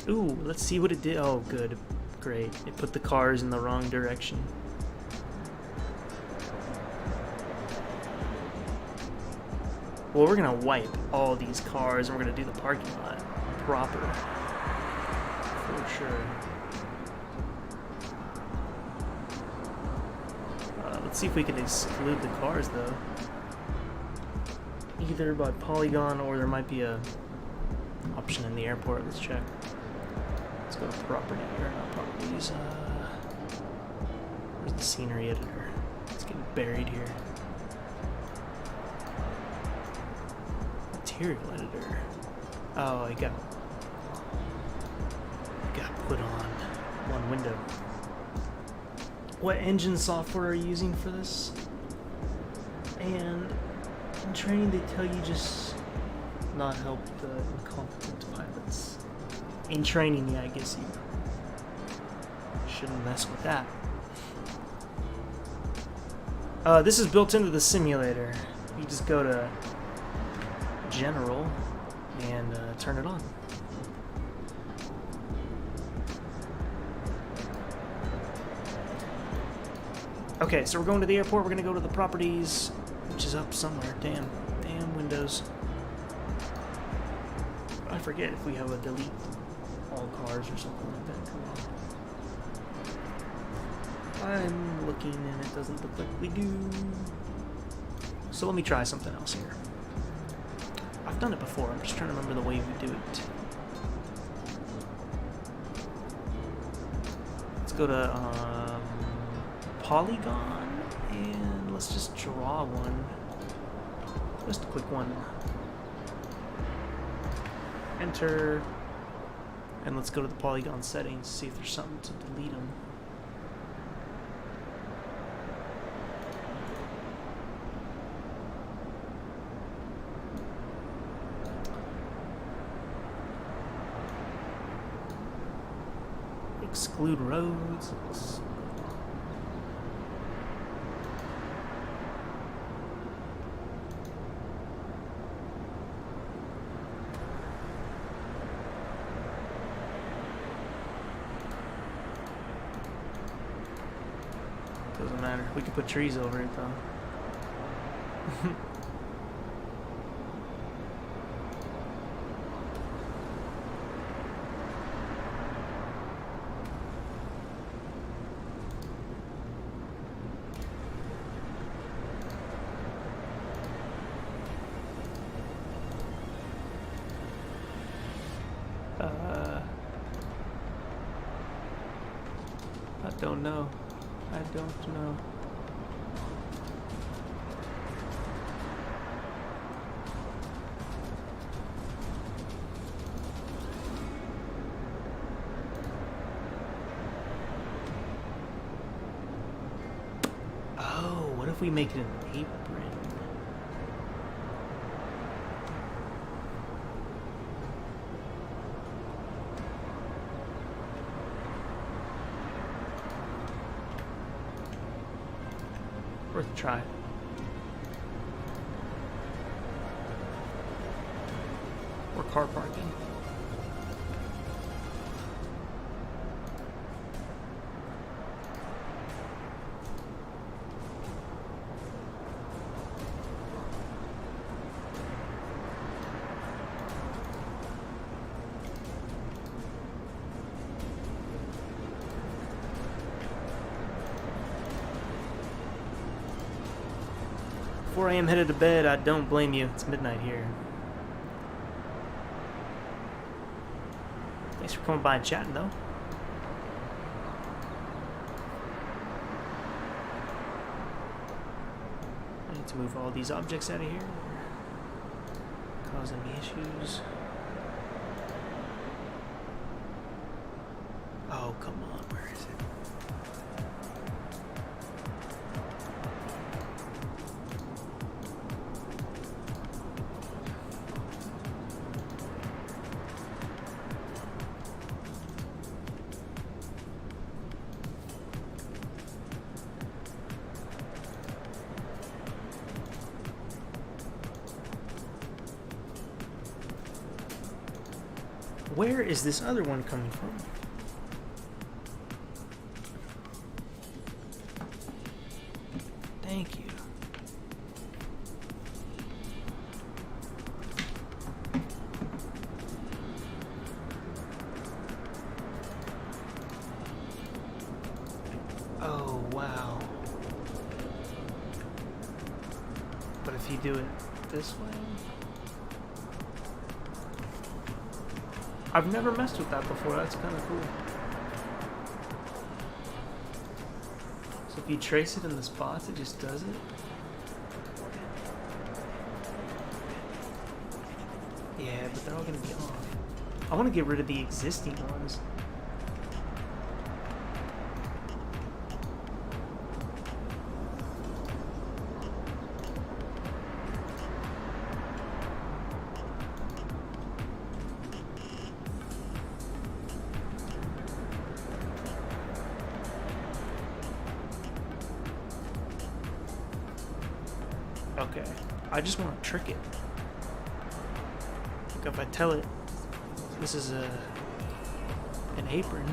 Ooh, let's see what it did. Oh, good. Great. It put the cars in the wrong direction. Well, we're gonna wipe all these cars and we're gonna do the parking lot proper. For sure. Let's see if we can exclude the cars, though. Either by polygon or there might be a option in the airport. Let's check. Let's go to property, or not properties. Where's the scenery editor? It's getting buried here. Material editor. Oh, I got put on one window. What engine software are you using for this? And in training they tell you just not help the incompetent pilots. In training, yeah, I guess you shouldn't mess with that. This is built into the simulator. You just go to General and turn it on. Okay, so we're going to the airport. We're going to go to the properties, which is up somewhere. Damn Windows. I forget if we have a delete all cars or something like that. Come on. I'm looking and it doesn't look like we do. So let me try something else here. I've done it before. I'm just trying to remember the way we do it. go to polygon, and let's just draw one. Just a quick one. Enter, and let's go to the polygon settings, see if there's something to delete them. Exclude roads. Doesn't matter. We could put trees over it though. I don't know. I don't know. Oh, what if we make it an apron? Worth a try. Or car parking. I am headed to bed. I don't blame you. It's midnight here. Thanks for coming by and chatting, though. I need to move all these objects out of here. Causing me issues. Oh, come on. Where is it? Where is this other one coming from? Thank you. Oh, wow. But if you do it this way? I've never messed with that before. That's kind of cool. So if you trace it in the spots, it just does it. Yeah, but they're all going to be off. I want to get rid of the existing ones. Okay, I just want to trick it. Like if I tell it this is an apron.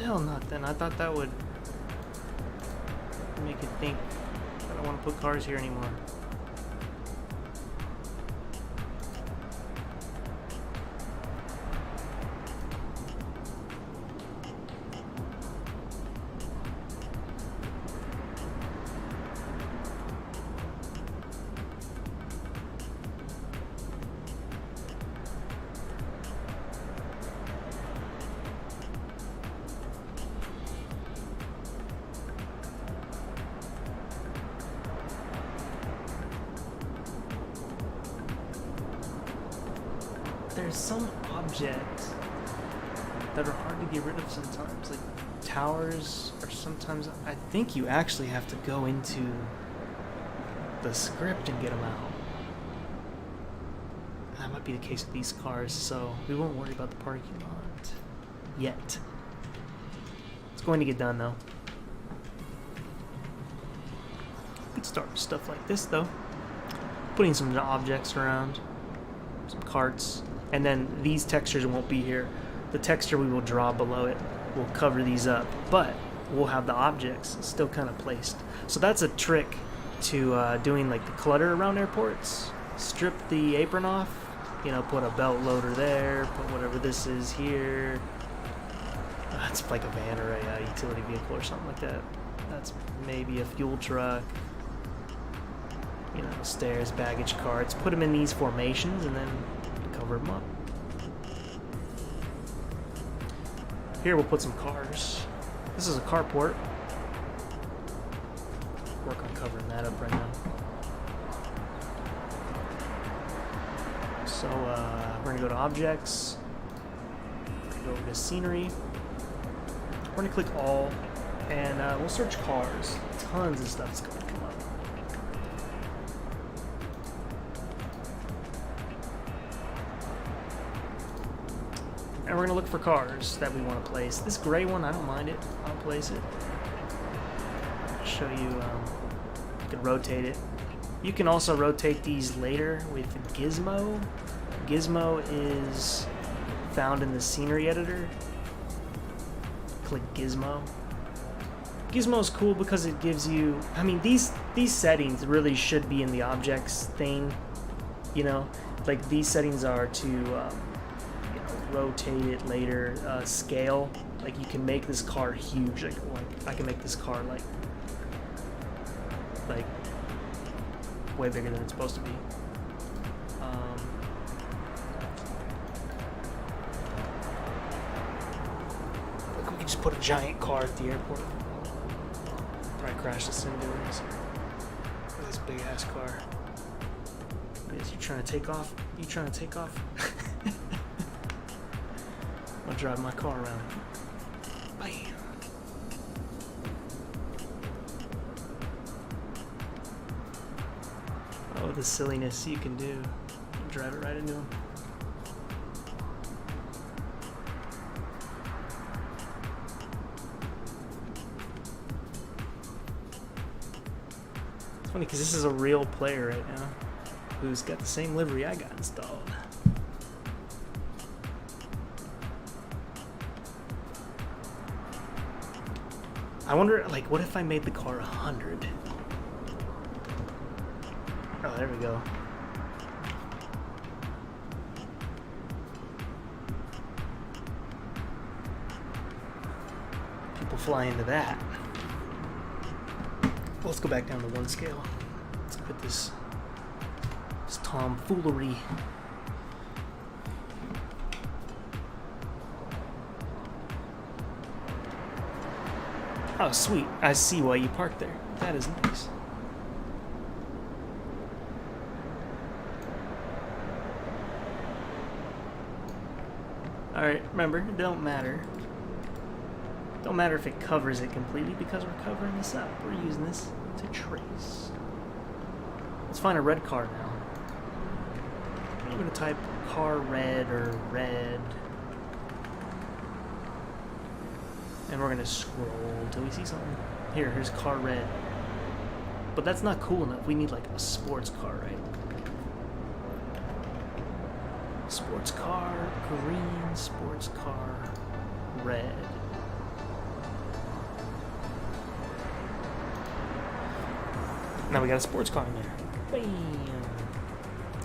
hell not then. I thought that would make it think I don't want to put cars here anymore. There's some objects that are hard to get rid of sometimes, like towers, or sometimes I think you actually have to go into the script and get them out. That might be the case with these cars, so we won't worry about the parking lot yet. It's going to get done though. We could start with stuff like this though. Putting some objects around, some carts. And then these textures won't be here. The texture we will draw below it will cover these up, but we'll have the objects still kind of placed. So that's a trick to doing like the clutter around airports. Strip the apron off, you know, put a belt loader there, put whatever this is here. That's like a van or a utility vehicle or something like that. That's maybe a fuel truck. You know, stairs, baggage carts. Put them in these formations and then cover them up. Here we'll put some cars. This is a carport. Work on covering that up right now. So we're gonna go to objects. Go over to scenery. We're gonna click all, and we'll search cars. Tons of stuff's going to come up. And we're going to look for cars that we want to place. This gray one, I don't mind it. I'll place it. I'll show you, you can rotate it. You can also rotate these later with Gizmo. Gizmo is found in the scenery editor. Click Gizmo. Gizmo is cool because it gives you, I mean, these settings really should be in the objects thing, you know? Like, these settings are to rotate it later, scale. Like, you can make this car huge. Like I can make this car like way bigger than it's supposed to be. Like, we can just put a giant car at the airport. Probably crash us into it. Look at this big ass car. Is you trying to take off? You trying to take off? I'll drive my car around. Bam. Oh, the silliness you can do. Drive it right into him. It's funny because this is a real player right now who's got the same livery I got installed. I wonder, like, what if I made the car 100? Oh, there we go. People fly into that. Well, let's go back down to 1 scale. Let's put this tomfoolery. Oh, sweet. I see why you parked there. That is nice. Alright, remember, it don't matter. Don't matter if it covers it completely because we're covering this up. We're using this to trace. Let's find a red car now. I'm going to type car red or red. And we're going to scroll until we see something. Here's car red. But that's not cool enough. We need like a sports car, right? Sports car, green, sports car, red. Now we got a sports car in there. Bam.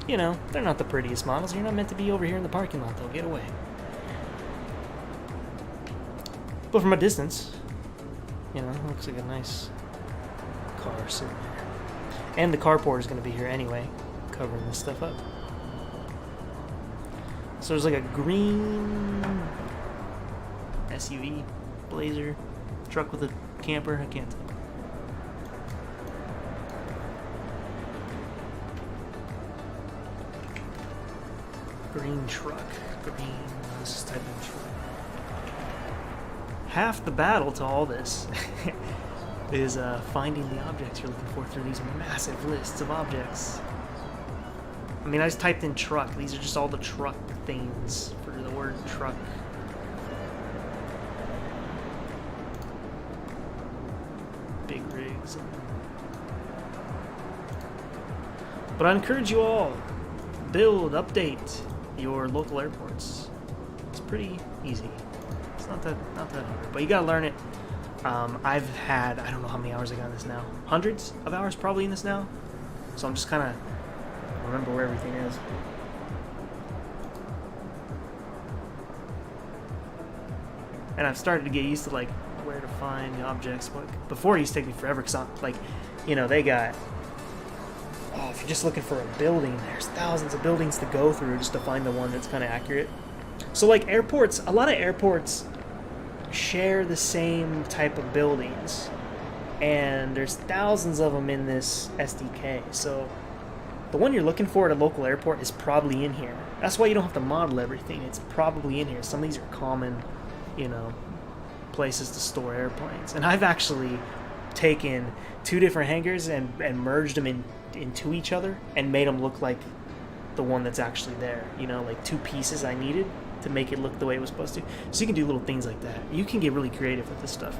You know, they're not the prettiest models. You're not meant to be over here in the parking lot, though. Get away. But from a distance, you know, looks like a nice car sitting there. And the carport is going to be here anyway, covering this stuff up. So there's like a green SUV, Blazer, truck with a camper. I can't tell. Green truck. Green. This is type of truck. Half the battle to all this is finding the objects you're looking for through these massive lists of objects. I mean, I just typed in truck. These are just all the truck things for the word truck. Big rigs. But I encourage you all, build, update your local airports. It's pretty easy. It's not that hard, but you gotta learn it. I've had, I don't know how many hours I got in this now. Hundreds of hours probably in this now. So I'm just kind of remember where everything is. And I've started to get used to like where to find the objects. But before it used to take me forever because like, you know, they got, oh, if you're just looking for a building, there's thousands of buildings to go through just to find the one that's kind of accurate. So like airports, a lot of airports share the same type of buildings, and there's thousands of them in this SDK. So the one you're looking for at a local airport is probably in here. That's why you don't have to model everything. It's probably in here. Some of these are common, you know, places to store airplanes. And I've actually taken two different hangars and merged them into each other and made them look like the one that's actually there. You know, like two pieces I needed to make it look the way it was supposed to. So you can do little things like that. You can get really creative with this stuff.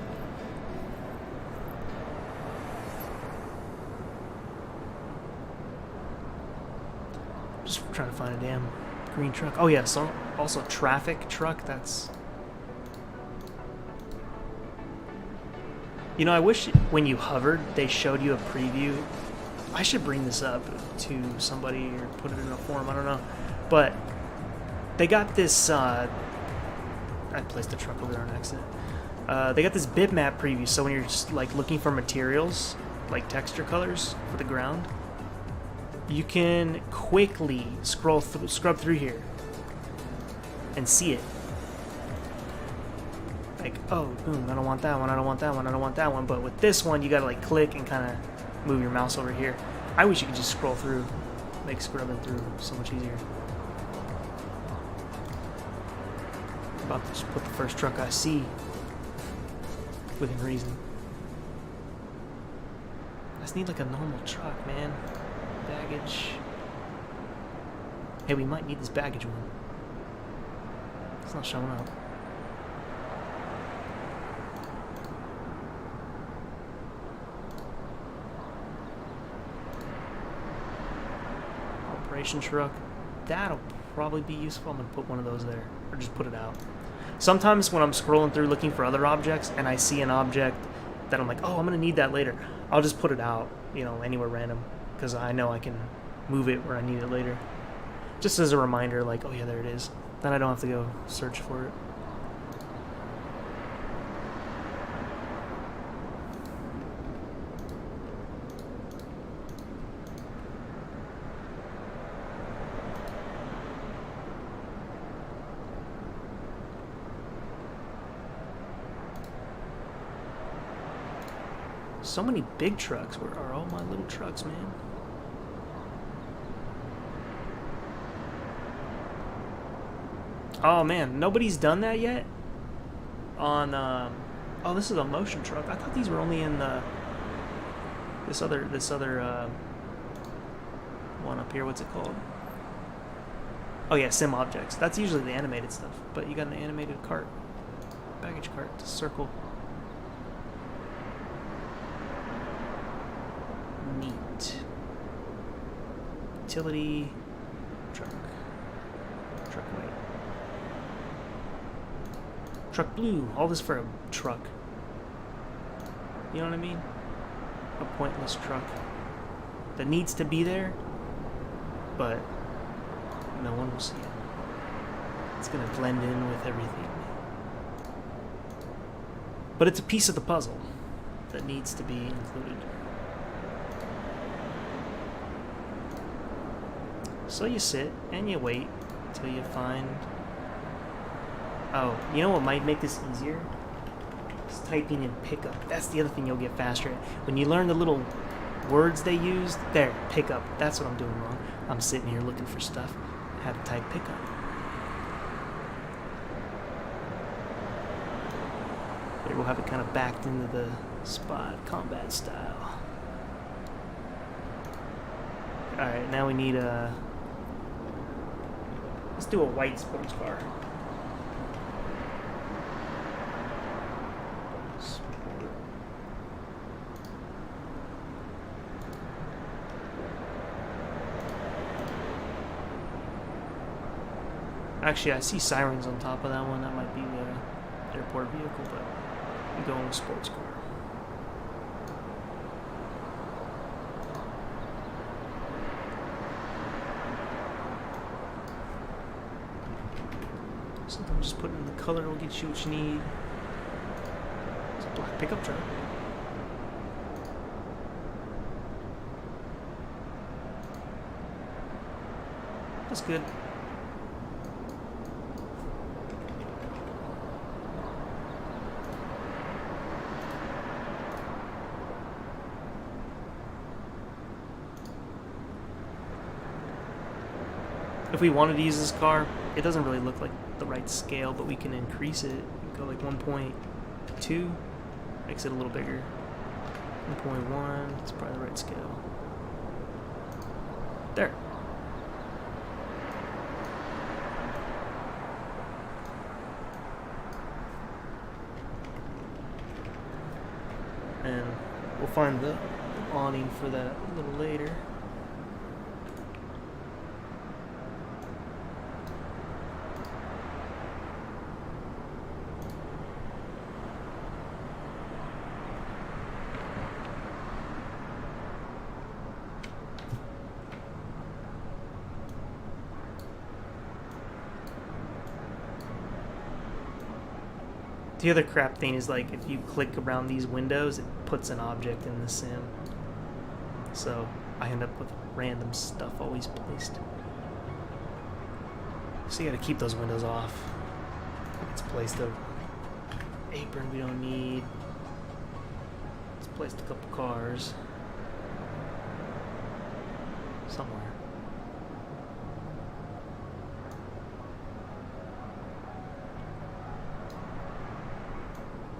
Just trying to find a damn green truck. Oh yeah, so also traffic truck. That's, you know, I wish when you hovered they showed you a preview. I should bring this up to somebody or put it in a forum, I don't know. But they got this, I placed the truck over there on accident. They got this bitmap preview, so when you're just like looking for materials, like texture colors for the ground, you can quickly scrub through here and see it. Like, oh, boom, I don't want that one, I don't want that one, I don't want that one. But with this one, you gotta like click and kind of move your mouse over here. I wish you could just scroll through, make scrubbing through so much easier. I'm about to just put the first truck I see within reason. I just need like a normal truck, man. Baggage. Hey, we might need this baggage one. It's not showing up. Operation truck. That'll probably be useful. I'm gonna put one of those there, or just put it out. Sometimes when I'm scrolling through looking for other objects and I see an object that I'm like, oh, I'm gonna need that later, I'll just put it out, you know, anywhere random, because I know I can move it where I need it later. Just as a reminder, like, oh yeah, there it is. Then I don't have to go search for it. So many big trucks. Where are all my little trucks, man? Oh man, nobody's done that yet? On oh, this is a motion truck. I thought these were only in the this other one up here. What's it called? Oh yeah, sim objects. That's usually the animated stuff, but you got an animated cart, baggage cart to circle. Neat. Utility truck. Truck white. Truck blue. All this for a truck. You know what I mean? A pointless truck. that needs to be there, but no one will see it. It's going to blend in with everything. But it's a piece of the puzzle that needs to be included. So you sit and you wait until you find... Oh, you know what might make this easier? It's typing in pickup. That's the other thing you'll get faster at. When you learn the little words they used, there, pickup. That's what I'm doing wrong. I'm sitting here looking for stuff. I had to type pickup. There, we'll have it kind of backed into the spot, combat style. Alright, now we need a... Let's do a white sports car. Actually, I see sirens on top of that one. That might be the airport vehicle, but I'm going with sports car. Sometimes just putting in the color will get you what you need. It's a black pickup truck. That's good. If we wanted to use this car, it doesn't really look like the right scale, but we can increase it. Go like 1.2, makes it a little bigger. 1.1, it's probably the right scale. There. And we'll find the awning for that a little later. The other crap thing is, like, if you click around these windows, it puts an object in the sim. So I end up with random stuff always placed. So you gotta keep those windows off. It's placed a apron we don't need. It's placed a couple cars. Somewhere.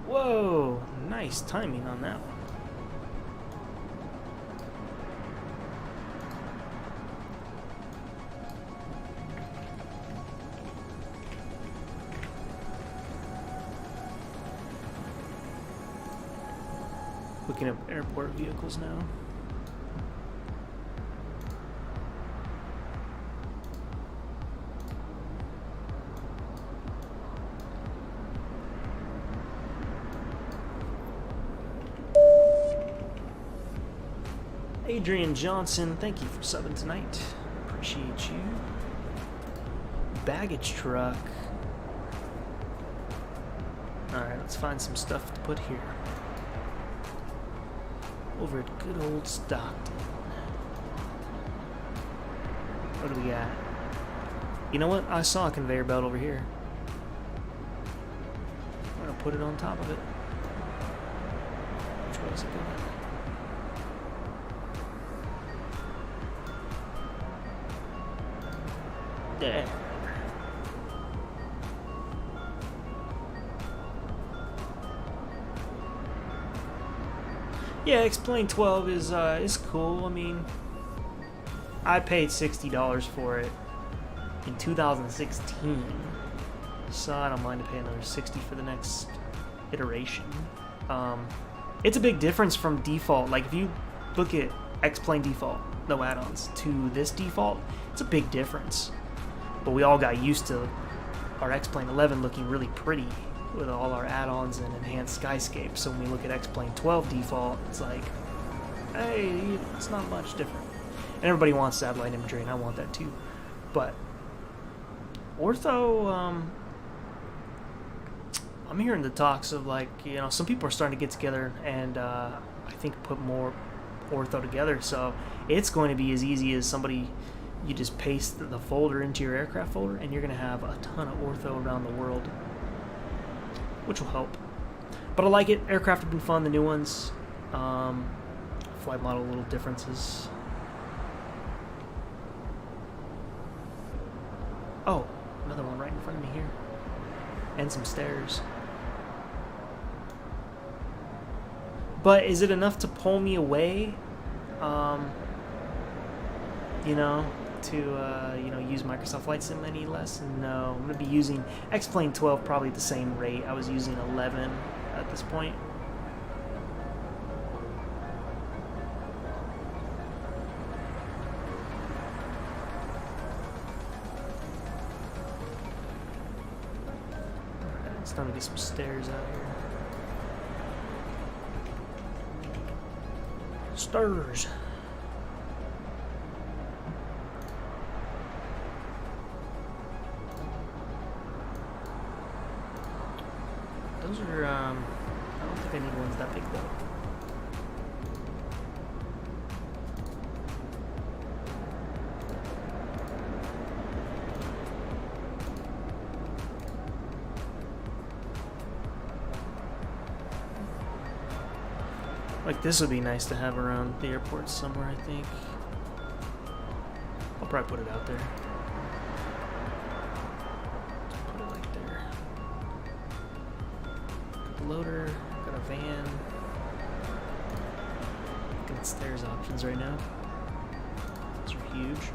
Whoa, nice timing on that one. Looking at airport vehicles now. Adrian Johnson, thank you for subbing tonight. Appreciate you. Baggage truck. Alright, let's find some stuff to put here. Over at good old Stockton. What do we got? You know what? I saw a conveyor belt over here. I'm gonna put it on top of it. Which way is it going? There. Yeah, Explain 12 is cool. I mean, I paid $60 for it in 2016, so I don't mind to pay another $60 for the next iteration. It's a big difference from default. Like, if you look at Explain default, no add-ons, to this default, it's a big difference. But we all got used to our Explain 11 looking really pretty with all our add-ons and enhanced skyscapes. So when we look at Explain 12 default, it's like, hey, it's not much different. And everybody wants satellite imagery, and I want that too. But ortho, I'm hearing the talks of, like, you know, some people are starting to get together and I think put more ortho together. So it's going to be as easy as you just paste the folder into your aircraft folder, and you're going to have a ton of ortho around the world, which will help. But I like it. Aircraft have been fun, the new ones. Flight model, little differences. Oh, another one right in front of me here. And some stairs. But is it enough to pull me away? You know, to you know, use Microsoft Flight Sim any less? No, I'm gonna be using X-Plane 12 probably at the same rate. I was using 11 at this point. Alright, it's time to get some stairs out here. Stairs. Those are, I don't think I need ones that big though. Like, this would be nice to have around the airport somewhere, I think. I'll probably put it out there. Put it like there. Got the loader, got a van. Looking at stairs options right now. Those are huge.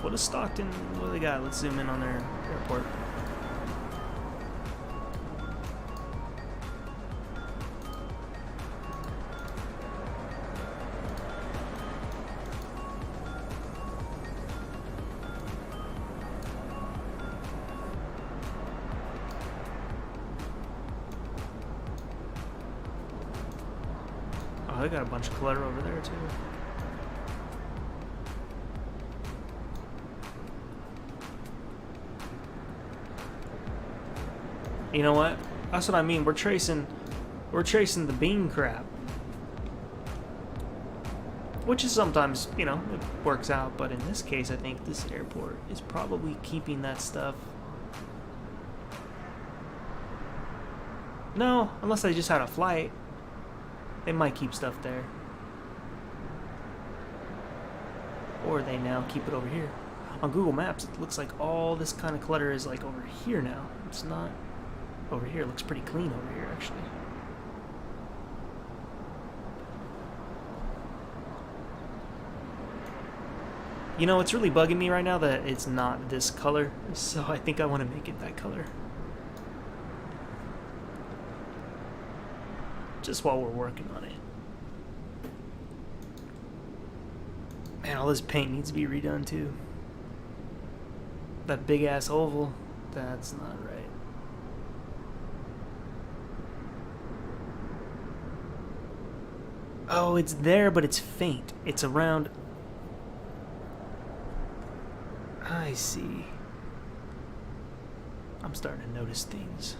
What is Stockton? What do they got? Let's zoom in on their airport. Oh, they got a bunch of clutter over there too. You know what? That's what I mean. We're tracing the bean crap. Which is sometimes, you know, it works out, but in this case I think this airport is probably keeping that stuff. No, unless they just had a flight. They might keep stuff there. Or they now keep it over here. On Google Maps it looks like all this kind of clutter is like over here now. It's not over here. It looks pretty clean over here, actually. You know, it's really bugging me right now that it's not this color, so I think I want to make it that color. Just while we're working on it. Man, all this paint needs to be redone too. That big ass oval, that's not right. Oh, it's there, but it's faint. It's around... I see. I'm starting to notice things.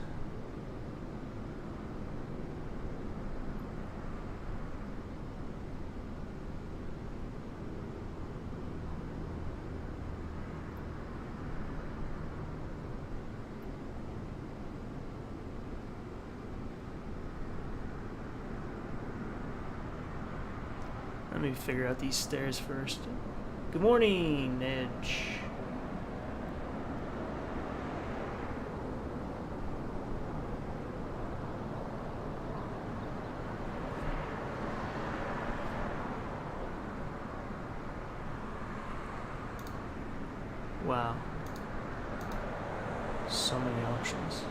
Let me figure out these stairs first. Good morning, Edge. Wow. So many options.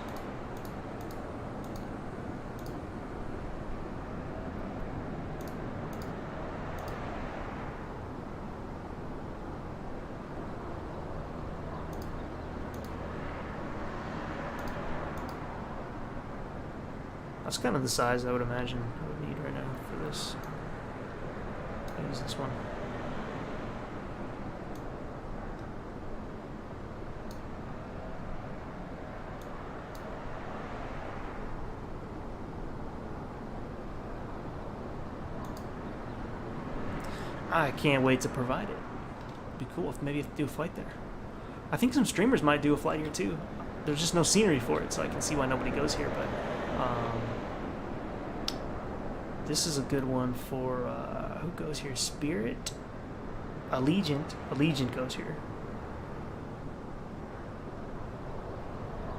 That's kind of the size I would imagine I would need right now for this. I'll use this one. I can't wait to provide it. It'd be cool if maybe I have to do a flight there. I think some streamers might do a flight here too. There's just no scenery for it, so I can see why nobody goes here, but this is a good one for, who goes here? Spirit? Allegiant. Allegiant goes here.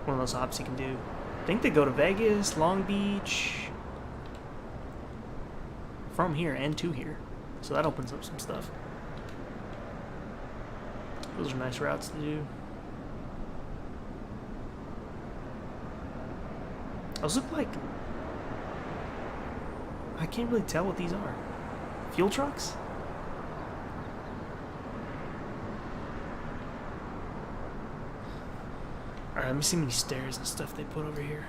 One of those hops you can do. I think they go to Vegas, Long Beach, from here and to here. So that opens up some stuff. Those are nice routes to do. Those look like... I can't really tell what these are. Fuel trucks? Alright, let me see how many stairs and stuff they put over here.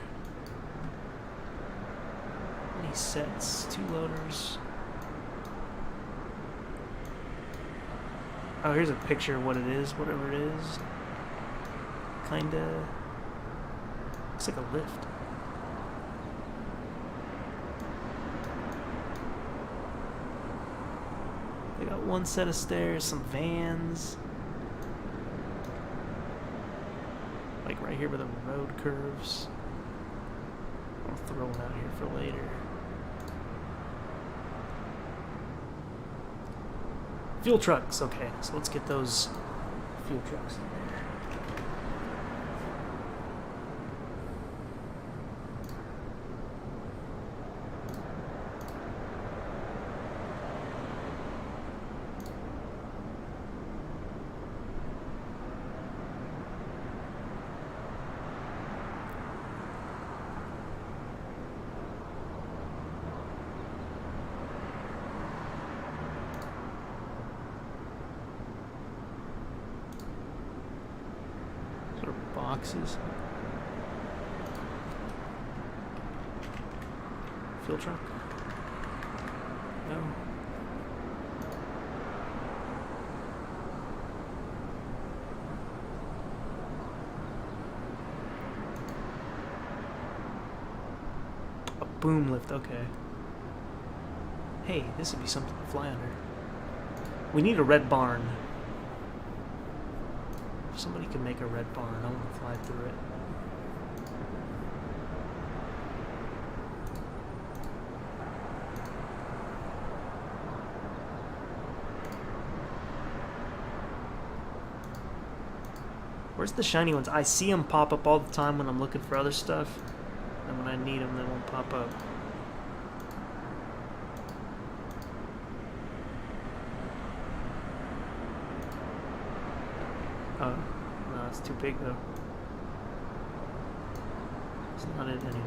Many sets, 2 loaders. Oh, here's a picture of what it is, whatever it is. Kinda... looks like a lift. They got 1 set of stairs, some vans. Like right here where the road curves. I'll throw one out here for later. Fuel trucks, okay, so let's get those fuel trucks in there. Boxes. Fuel truck? No. A boom lift, okay. Hey, this would be something to fly under. We need a red barn. If somebody can make a red barn, I want to fly through it. Where's the shiny ones? I see them pop up all the time when I'm looking for other stuff. And when I need them, they won't pop up. Oh, no, it's too big though. It's not it anyway.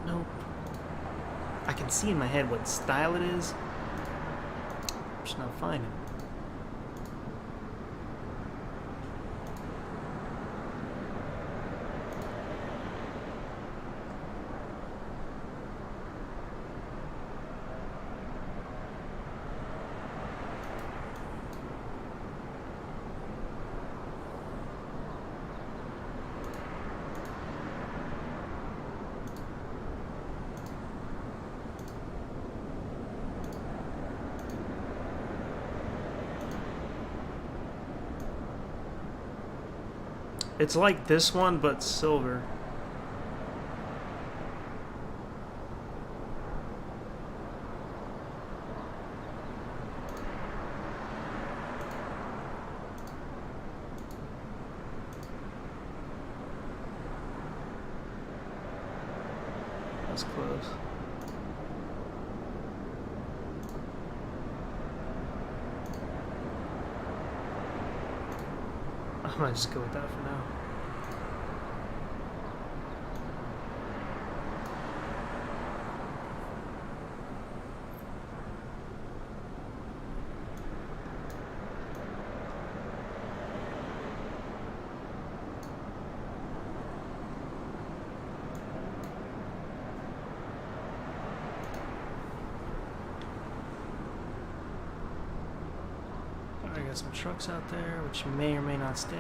Nope. I can see in my head what style it is. I'm just not finding it. It's like this one, but silver. That's close. I might just go with that for now. I got some trucks out there, which may or may not stay.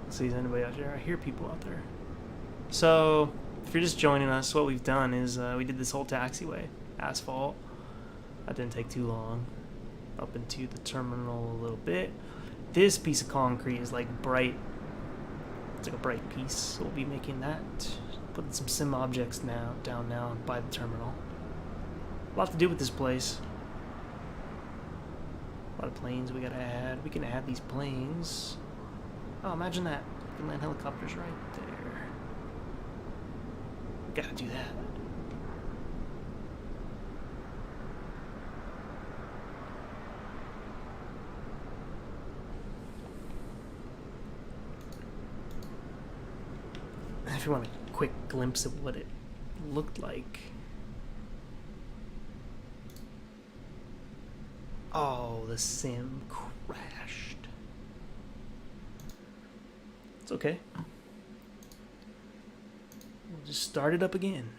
Let's see if there's anybody out there. I hear people out there. So, if you're just joining us, what we've done is we did this whole taxiway, asphalt. That didn't take too long. Up into the terminal a little bit. This piece of concrete is like bright. It's like a bright piece, so we'll be making that. Putting some sim objects down now by the terminal. A lot to do with this place. A lot of planes we gotta add. We can add these planes. Oh, imagine that. We can land helicopters right there. We gotta do that. If you want a quick glimpse of what it looked like. Oh, the sim crashed. It's okay. We'll just start it up again.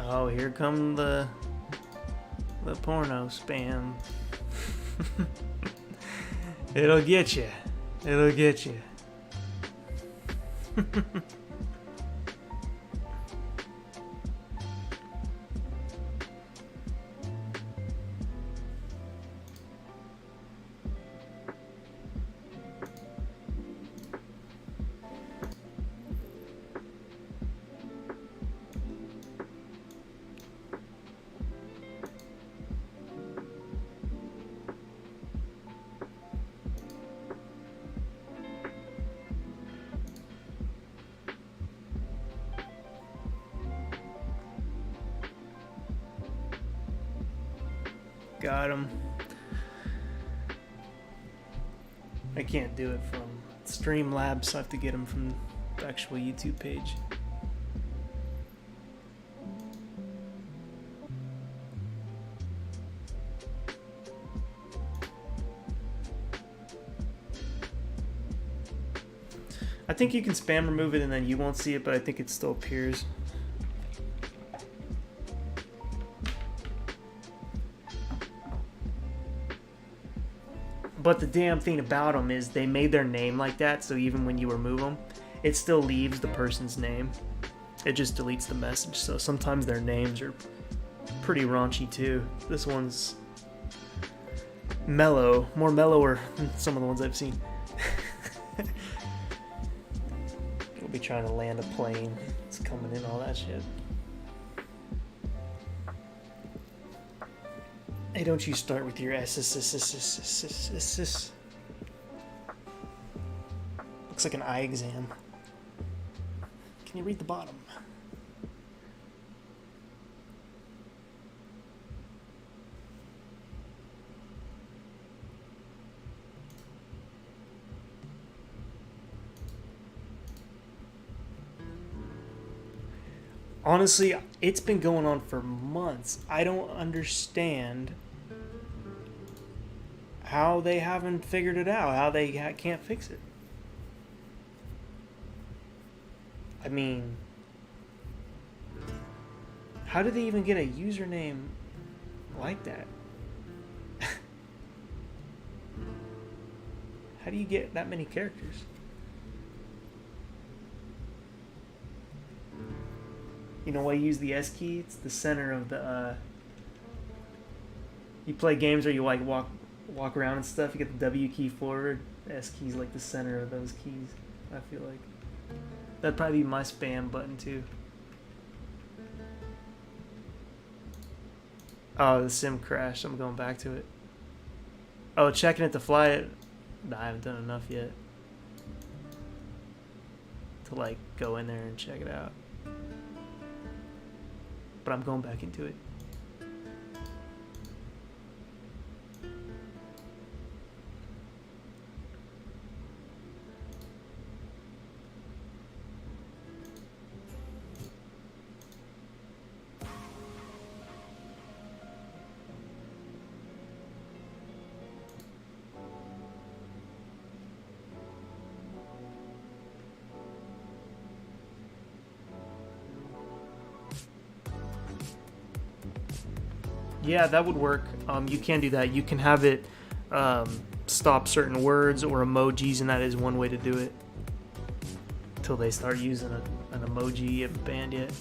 Oh, here come the porno spam. It'll get you. It'll get you. Got him. I can't do it from Streamlabs, so I have to get him from the actual YouTube page. I think you can spam remove it and then you won't see it, but I think it still appears. But the damn thing about them is they made their name like that, so even when you remove them, it still leaves the person's name. It just deletes the message, so sometimes their names are pretty raunchy too. This one's mellow, more mellower than some of the ones I've seen. We'll be trying to land a plane. It's coming in, all that shit. Hey, don't you start with your S. Looks like an eye exam. Can you read the bottom? Honestly, it's been going on for months. I don't understand how they haven't figured it out, how they can't fix it. I mean, How did they even get a username like that? How do you get that many characters? You know why you use the S key? It's the center of the, you play games where you like walk around and stuff, you get the W key forward. The S key's like the center of those keys, I feel like. That'd probably be my spam button too. Oh, the sim crashed. I'm going back to it. Oh, checking it to fly it. No, I haven't done enough yet to like go in there and check it out. But I'm going back into it. Yeah, that would work. You can do that. You can have it stop certain words or emojis, and that is one way to do it. Until they start using an emoji you haven't banned yet.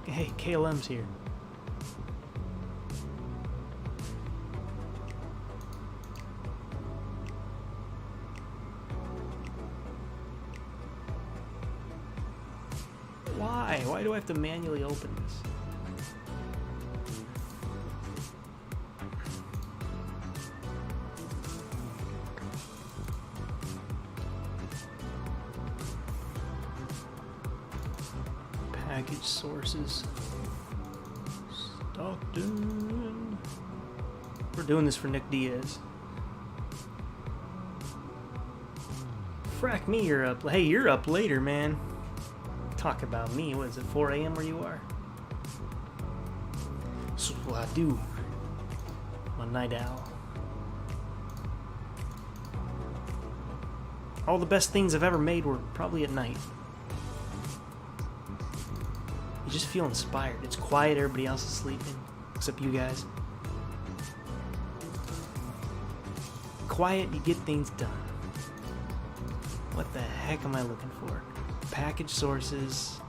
Hey, KLM's here. Why do I have to manually open this? Package sources. Stockton. We're doing this for Nick Diaz. Frack me, you're up. Hey, you're up later, man. Talk about me. What is it, 4 a.m. where you are? So what I do. I'm a night owl. All the best things I've ever made were probably at night. You just feel inspired. It's quiet, everybody else is sleeping, except you guys. Quiet, you get things done. What the heck am I looking for? Package sources.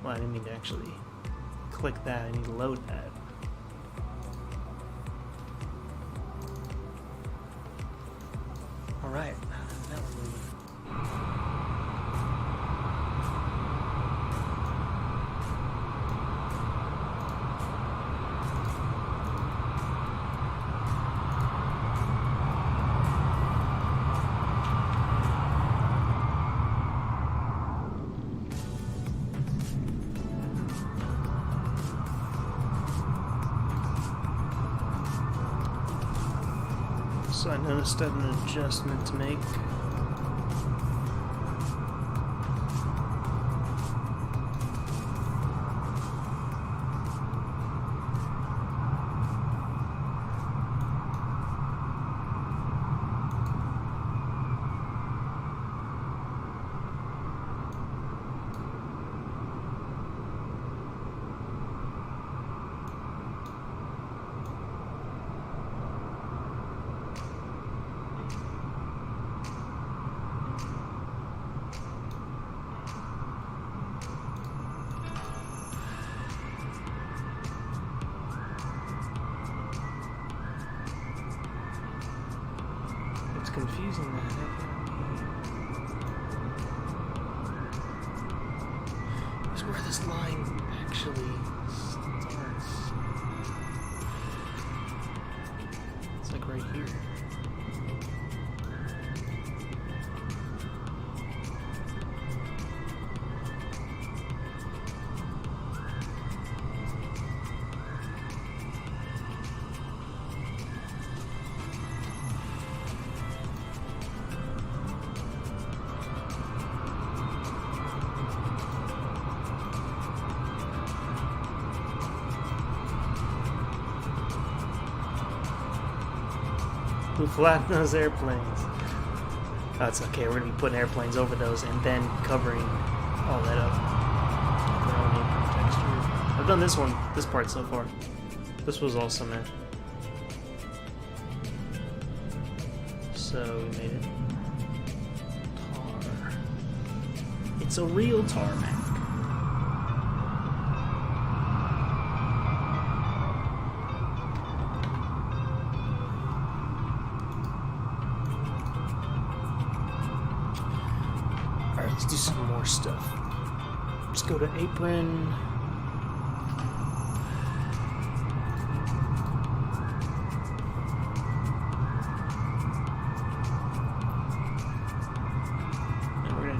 Well, I didn't mean to actually click that. I need to load that. All right. Now we're moving. So I noticed I have an adjustment to make. Confusing that. Is where this line actually starts. It's like right here. who flatten those airplanes. That's okay, we're gonna be putting airplanes over those and then covering all that up. Texture. I've done this part so far. This was all cement. So we made it tar. It's a real tarmac. Alright, let's do some more stuff. Let's go to apron.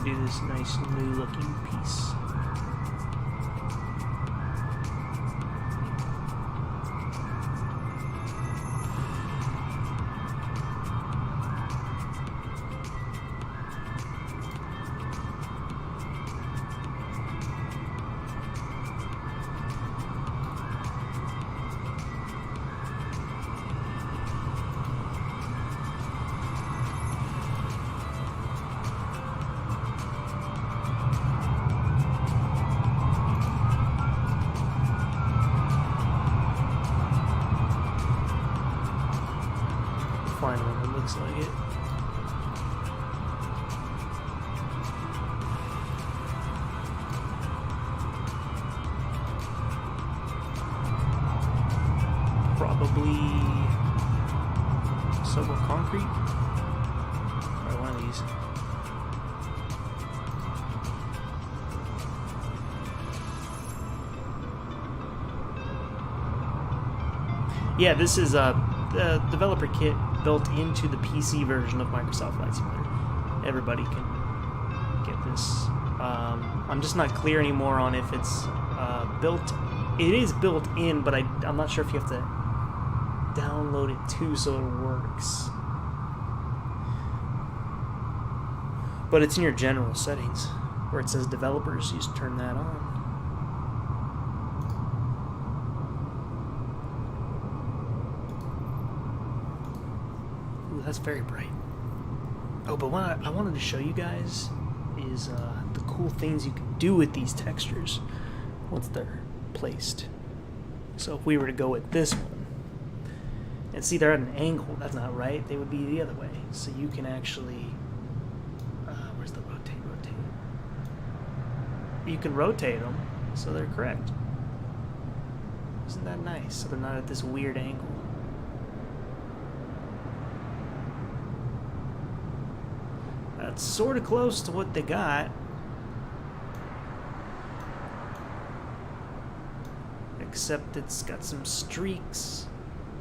Do this nice new looking piece. Find one that looks like it. Probably silver concrete or one of these. Yeah, this is a developer kit built into the PC version of Microsoft Flight Simulator. Everybody can get this. I'm just not clear anymore on if it's built. It is built in, but I'm not sure if you have to download it too so it works. But it's in your general settings where it says developers. You just turn that on. That's very bright. Oh, but what I wanted to show you guys is the cool things you can do with these textures once they're placed. So if we were to go with this one, and see they're at an angle, that's not right, they would be the other way. So you can actually, where's the rotate? You can rotate them so they're correct. Isn't that nice? So they're not at this weird angle. That's sort of close to what they got. Except it's got some streaks.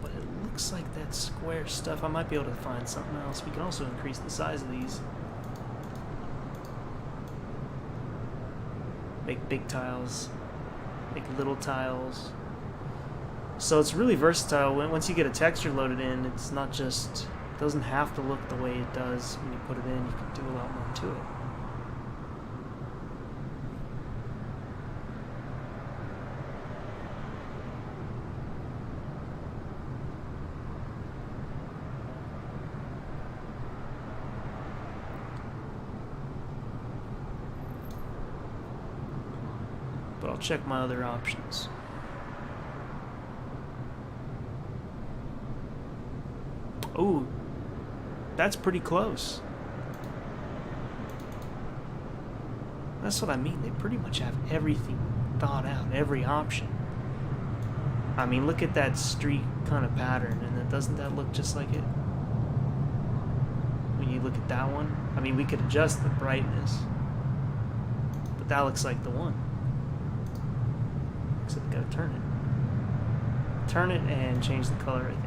But it looks like that square stuff. I might be able to find something else. We can also increase the size of these. Make big tiles. Make little tiles. So it's really versatile. Once you get a texture loaded in, it's not just... doesn't have to look the way it does when you put it in. You can do a lot more to it. But I'll check my other options. Ooh. That's pretty close. That's what I mean. They pretty much have everything thought out, every option. I mean, look at that streak kind of pattern, and doesn't that look just like it? When you look at that one, I mean, we could adjust the brightness, but that looks like the one. Except we gotta turn it. Turn it and change the color, I think.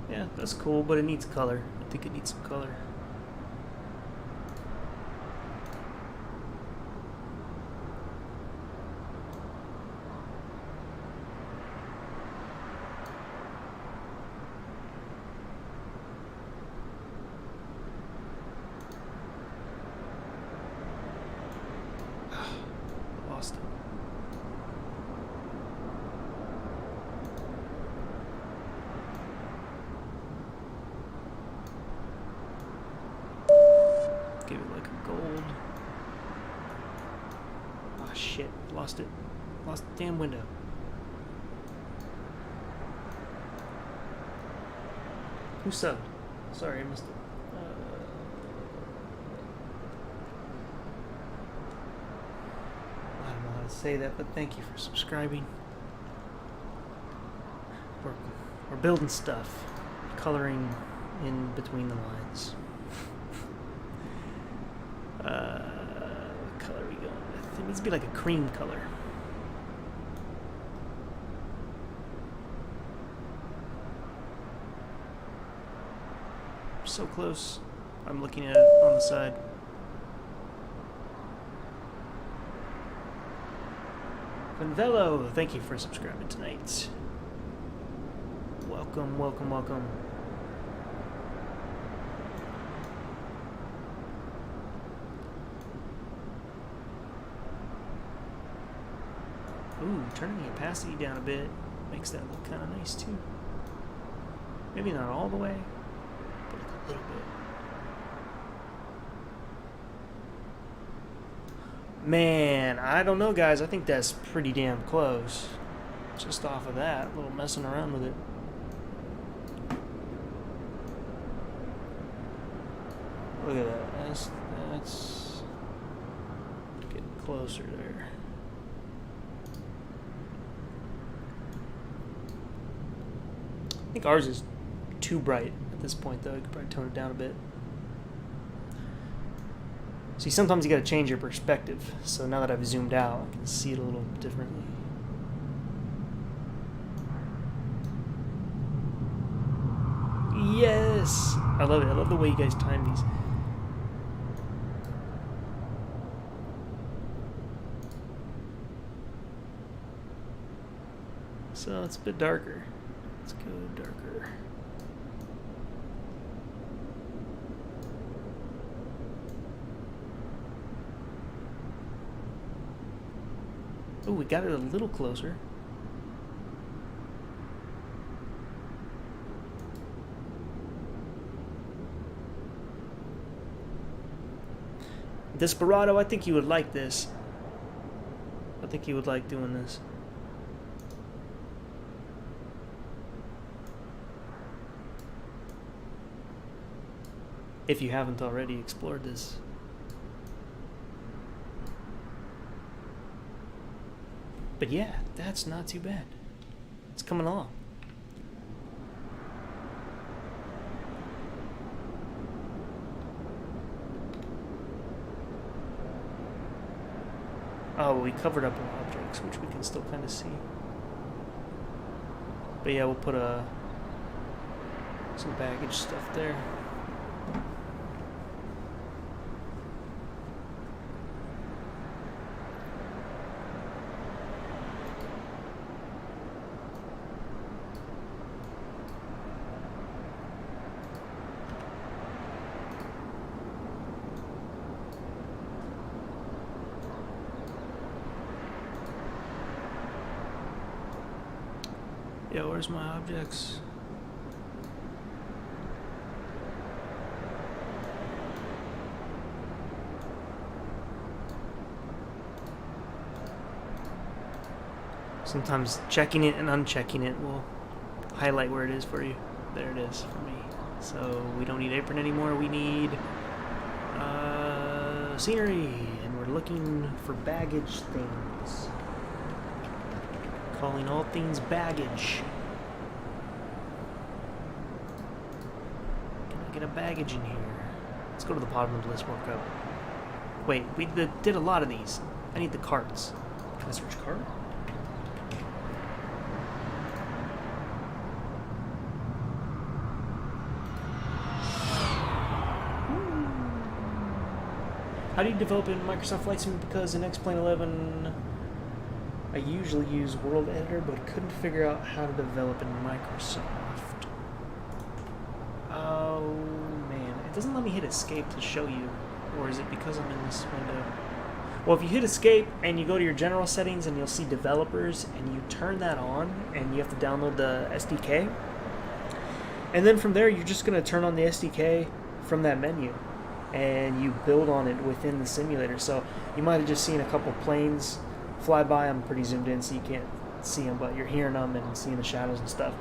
Yeah, that's cool, but it needs color. I think it needs some color. lost it. Give it like a gold. Ah, shit. Lost it. Lost the damn window. Who subbed? Sorry, I missed it. I don't know how to say that, but thank you for subscribing. We're building stuff, coloring in between the lines. What color are we going with? It needs to be like a cream color. So close. I'm looking at it on the side. Convello, thank you for subscribing tonight. Welcome, welcome, welcome. Ooh, turning the opacity down a bit makes that look kind of nice too. Maybe not all the way, but like a little bit. Man, I don't know, guys. I think that's pretty damn close. Just off of that, a little messing around with it. Look at that. That's getting closer there. I think ours is too bright at this point, though. You could probably tone it down a bit. See, sometimes you gotta change your perspective. So now that I've zoomed out, I can see it a little differently. Yes! I love it. I love the way you guys time these. So it's a bit darker. Let's go darker. Oh, we got it a little closer. Desperado, I think you would like this. I think you would like doing this. If you haven't already explored this. But yeah, that's not too bad. It's coming along. Oh, we covered up objects, which we can still kind of see. But yeah, we'll put some baggage stuff there. Yeah, where's my objects? Sometimes checking it and unchecking it will highlight where it is for you. There it is for me. So we don't need apron anymore. We need scenery, and we're looking for baggage things. Calling all things baggage. Can I get a baggage in here? Let's go to the bottom of the list, work up. Wait, we did a lot of these. I need the carts. Can I search cart? How do you develop in Microsoft Flight Sim? Because in X-Plane 11, I usually use World Editor, but couldn't figure out how to develop in Microsoft. Oh man, it doesn't let me hit escape to show you, or is it because I'm in this window? Well, if you hit escape and you go to your general settings and you'll see developers and you turn that on and you have to download the SDK. And then from there, you're just going to turn on the SDK from that menu and you build on it within the simulator. So you might have just seen a couple planes fly by. I'm pretty zoomed in so you can't see them, but you're hearing them and seeing the shadows and stuff.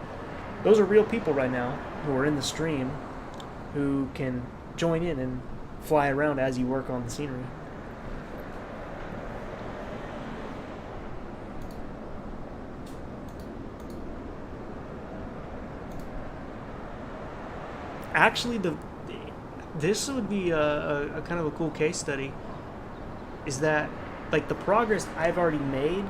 Those are real people right now who are in the stream who can join in and fly around as you work on the scenery. Actually, this would be a kind of a cool case study. Is that like the progress I've already made,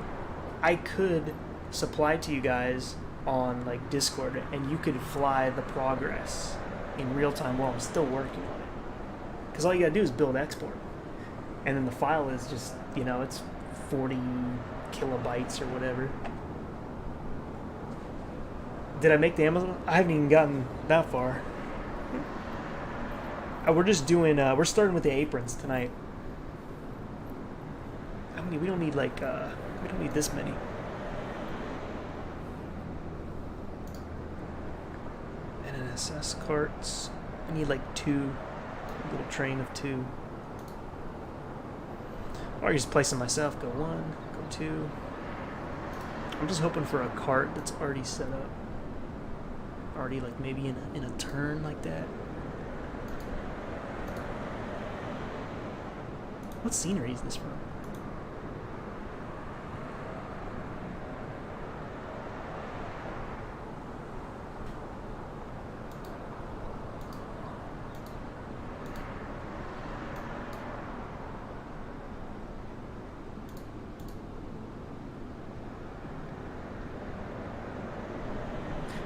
I could supply to you guys on like Discord, and you could fly the progress in real time while I'm still working on it. Because all you gotta do is build export, and then the file is just, you know, it's 40 kilobytes or whatever. Did I make the Amazon? I haven't even gotten that far. We're just doing, we're starting with the aprons tonight. I mean, we don't need like, we don't need this many. NSS carts. I need like 2, a little train of 2. Or I just place them myself. Go 1, go 2. I'm just hoping for a cart that's already set up. Already like maybe in a turn like that. What scenery is this from?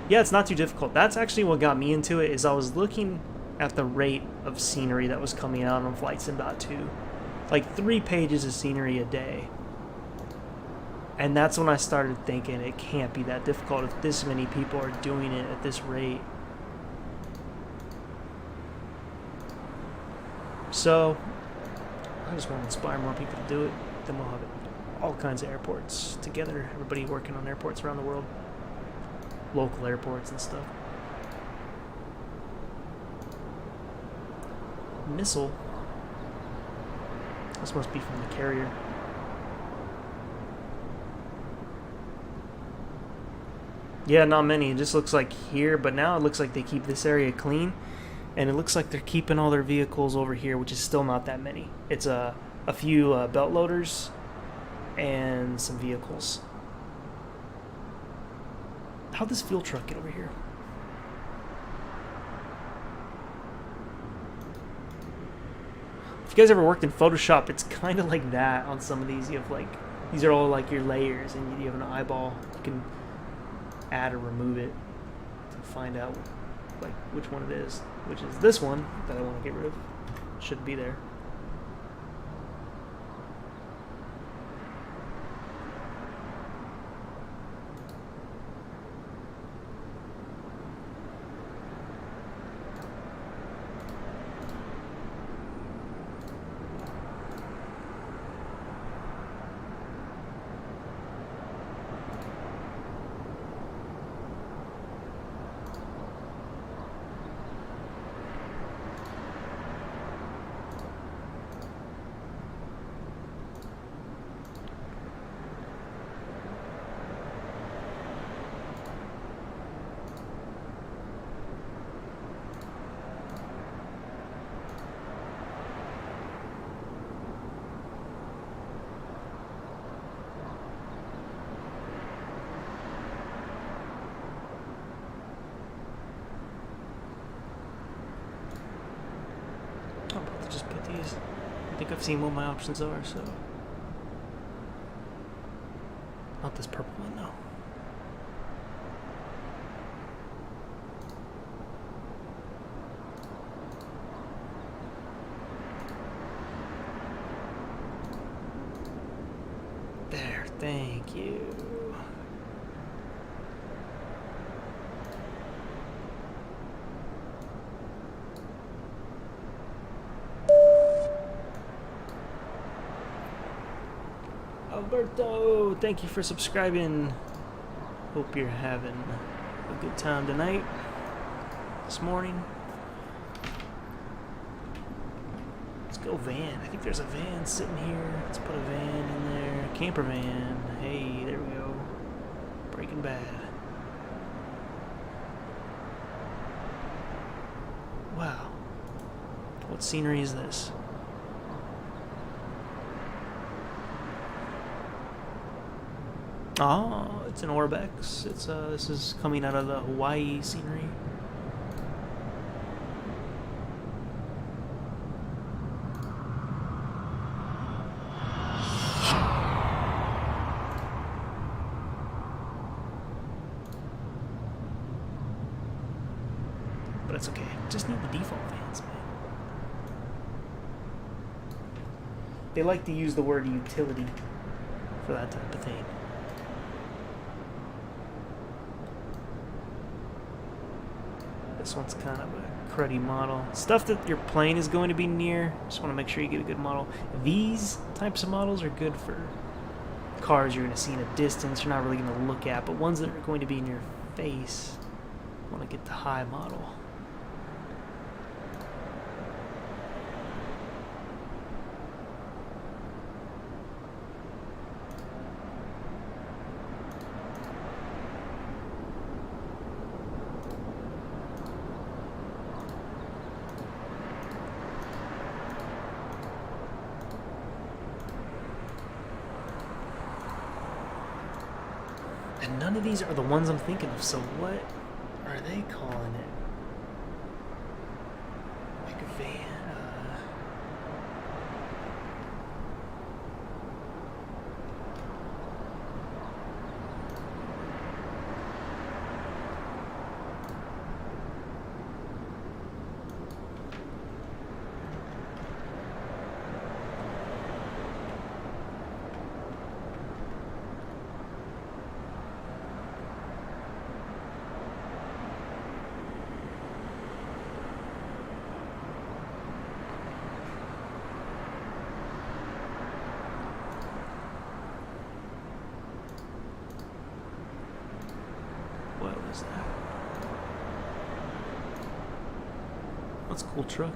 Yeah, it's not too difficult. That's actually what got me into it, is I was looking at the rate of scenery that was coming out on FlightSim.2. Like 3 pages of scenery a day. And that's when I started thinking it can't be that difficult if this many people are doing it at this rate. So, I just want to inspire more people to do it. Then we'll have it. All kinds of airports together. Everybody working on airports around the world. Local airports and stuff. Missile. This must be from the carrier. Yeah, not many. It just looks like here, but now it looks like they keep this area clean, and it looks like they're keeping all their vehicles over here, which is still not that many. It's a few belt loaders and some vehicles. How'd this fuel truck get over here? If you guys ever worked in Photoshop, it's kind of like that on some of these. You have like, these are all like your layers, and you have an eyeball. You can add or remove it to find out like which one it is, which is this one that I want to get rid of. Should be there. Just put these. I think I've seen what my options are, so. Not this purple one, though. There, thank you. Alberto, thank you for subscribing. Hope you're having a good time tonight, this morning. Let's go van. I think there's a van sitting here. Let's put a van in there. Camper van. Hey, there we go. Breaking Bad. Wow. What scenery is this? Oh, it's an Orbx. It's this is coming out of the Hawaii scenery. But it's okay. Just need the default vans, man. They like to use the word utility for that type of thing. This one's kind of a cruddy model. Stuff that your plane is going to be near. Just want to make sure you get a good model. These types of models are good for cars you're going to see in a distance. You're not really going to look at, but ones that are going to be in your face, want to get the high model. And none of these are the ones I'm thinking of, so what are they calling it? Like a van, what was that? That's a cool truck.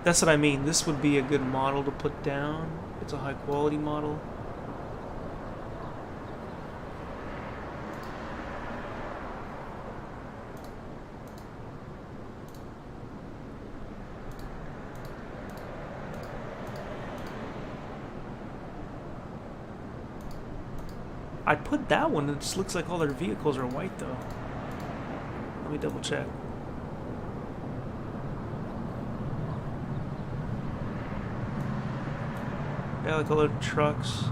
That's what I mean. This would be a good model to put down. It's a high quality model. I'd put that one. It just looks like all their vehicles are white, though. Let me double check. Yeah, like all the trucks.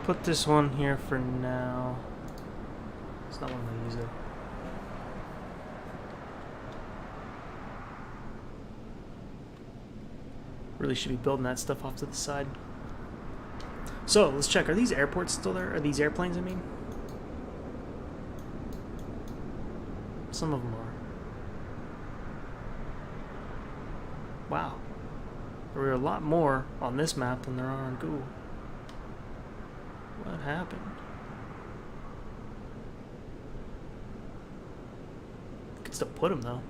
Put this one here for now. It's not one I'm gonna use though. Really should be building that stuff off to the side. So let's check. Are these airports still there? Are these airplanes, I mean? Some of them are. Wow. There are a lot more on this map than there are on Google. What happened? Could still put them though.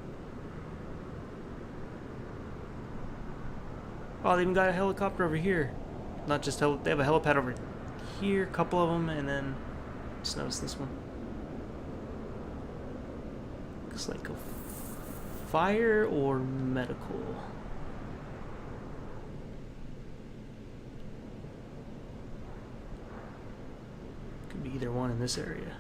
Oh, they even got a helicopter over here. Not just they have a helipad over here, a couple of them, and then just notice this one. Looks like a fire or medical. Could be either one in this area.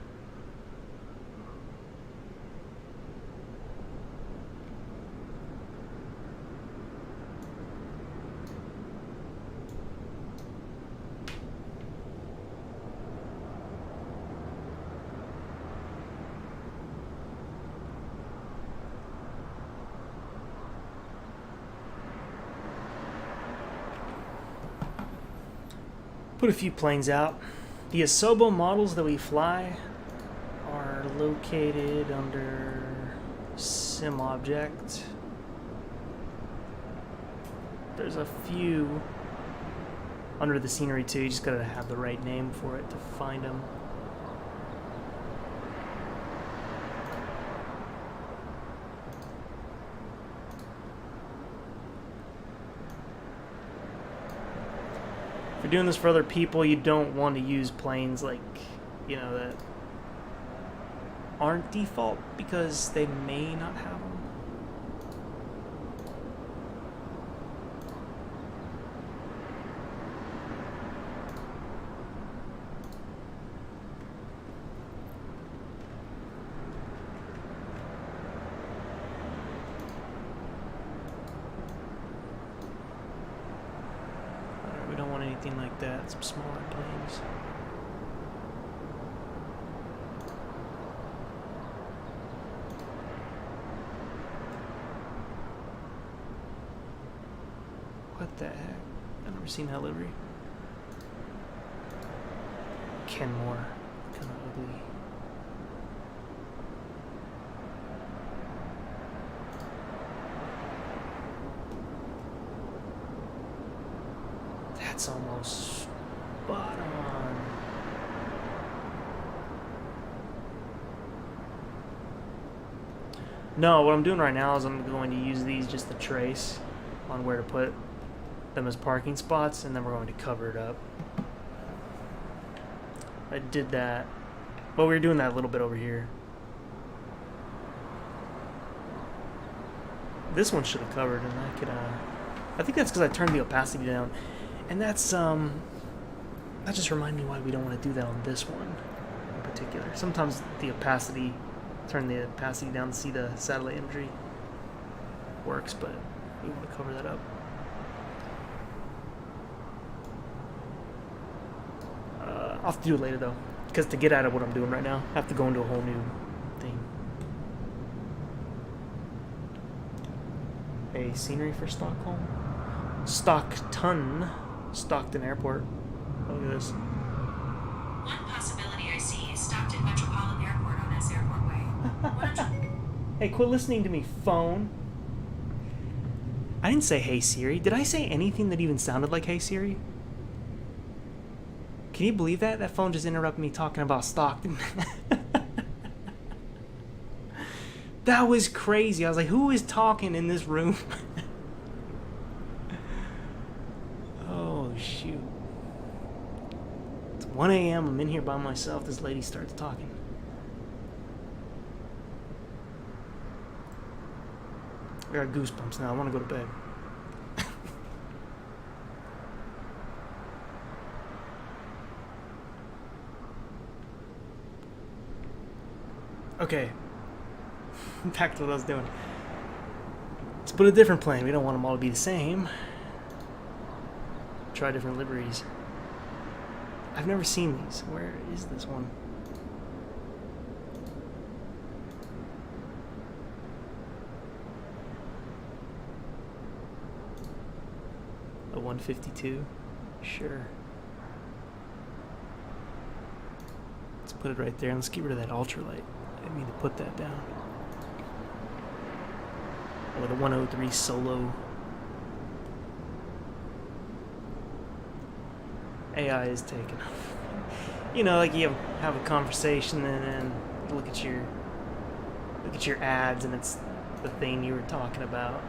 Put a few planes out. The Asobo models that we fly are located under Sim Object. There's a few under the scenery too. You just gotta have the right name for it to find them. If you're doing this for other people, you don't want to use planes like, you know, that aren't default because they may not have them. Anything like that, some smaller planes. What the heck? I've never seen that livery. Kenmore. Kind of ugly. That's almost spot on. No, what I'm doing right now is I'm going to use these just to trace on where to put them as parking spots, and then we're going to cover it up. I did that. Well, we were doing that a little bit over here. This one should have covered, and I could, I think that's because I turned the opacity down. And that's, that just reminded me why we don't want to do that on this one in particular. Sometimes the opacity, turn the opacity down to see the satellite imagery works, but we want to cover that up. I'll have to do it later though, because to get out of what I'm doing right now, I have to go into a whole new thing. A scenery for Stockholm? Stockton Airport. Look at this. One possibility I see is Stockton Metropolitan Airport on this airport way. Hey, quit listening to me, phone. I didn't say Hey Siri. Did I say anything that even sounded like Hey Siri? Can you believe that? That phone just interrupted me talking about Stockton. That was crazy. I was like, who is talking in this room? Shoot. It's 1 a.m. I'm in here by myself. This lady starts talking. I got goosebumps now. I want to go to bed. Okay. Back to what I was doing. Let's put a different plane. We don't want them all to be the same. Try different liveries. I've never seen these. Where is this one? A 152? Sure. Let's put it right there and let's get rid of that ultralight. I didn't mean to put that down. Or the 103 solo. AI is taken. You know, like you have a conversation and then look at your ads and it's the thing you were talking about.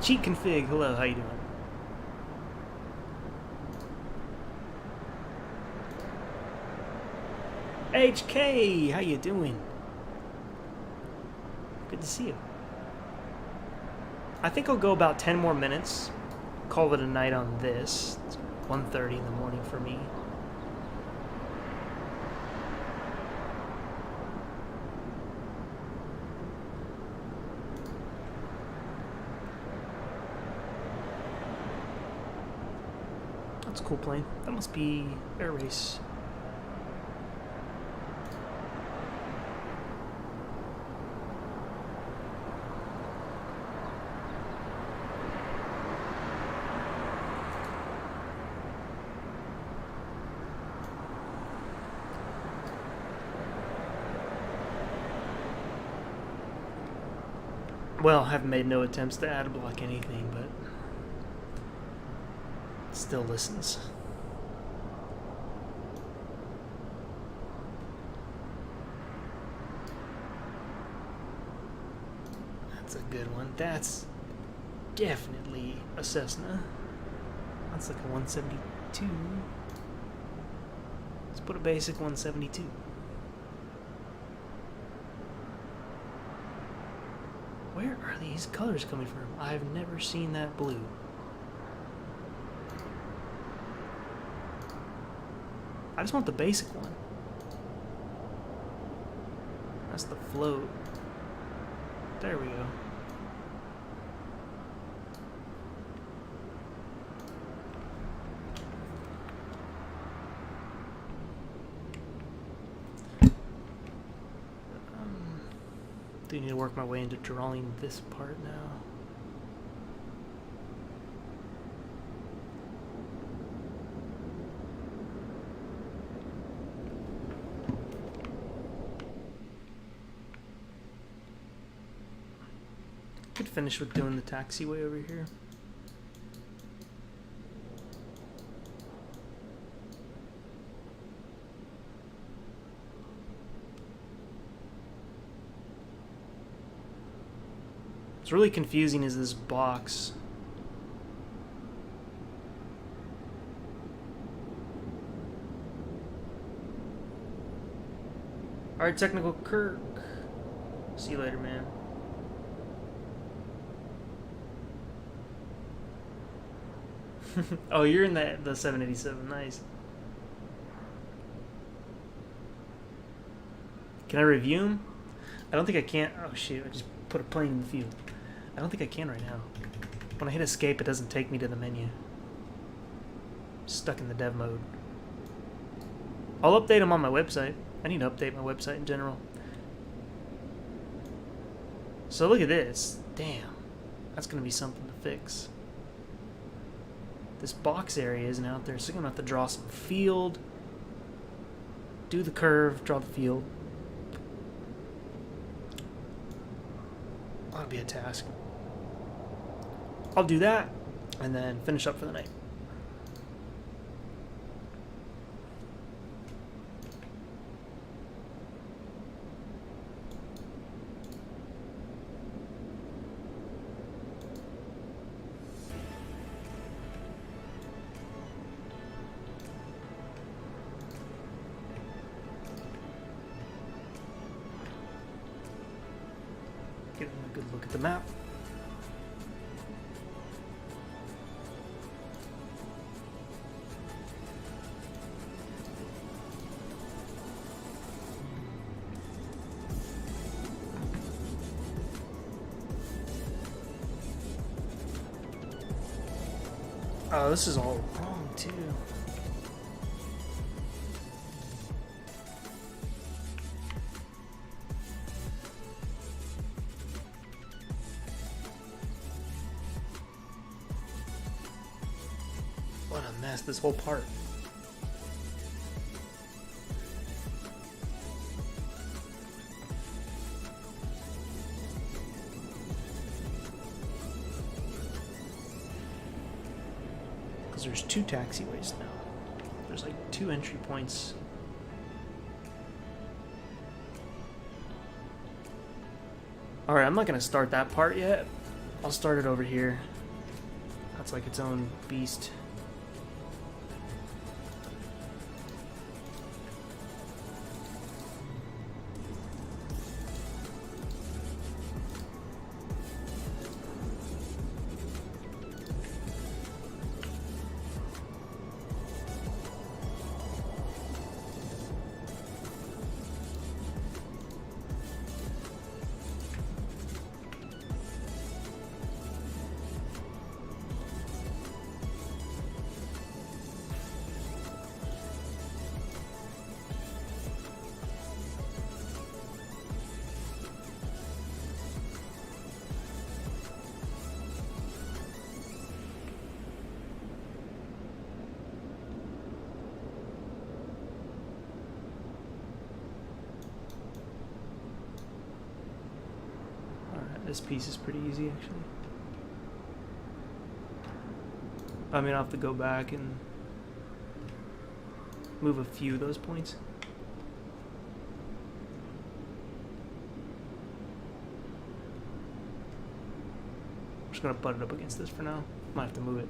Cheat config. Hello, how you doing? HK, how you doing? Good to see you. I think I'll go about 10 more minutes. Call it a night on this. It's 1:30 in the morning for me. That's a cool plane. That must be Air Race. Well, I've made no attempts to ad block anything, but it still listens. That's a good one. That's definitely a Cessna. That's like a 172. Let's put a basic 172. Where are these colors coming from? I've never seen that blue. I just want the basic one. That's the float. There we go. Do need to work my way into drawing this part now. Could finish with doing the taxiway over here. What's really confusing is this box. Alright, Technical Kirk. See you later, man. Oh, you're in the 787. Nice. Can I review him? I don't think I can. Oh, shoot. I just put a plane in the field. I don't think I can right now. When I hit escape, it doesn't take me to the menu. I'm stuck in the dev mode. I'll update them on my website. I need to update my website in general. So look at this. Damn. That's going to be something to fix. This box area isn't out there, so I'm going to have to draw some field. Do the curve, draw the field. That'll be a task. I'll do that, and then finish up for the night. Give them a good look at the map. Oh, this is all wrong, too. What a mess, this whole part. There's two taxiways now. There's like 2 entry points. Alright, I'm not going to start that part yet. I'll start it over here. That's like its own beast. This piece is pretty easy, actually. I mean, I'll have to go back and move a few of those points. I'm just gonna butt it up against this for now. Might have to move it.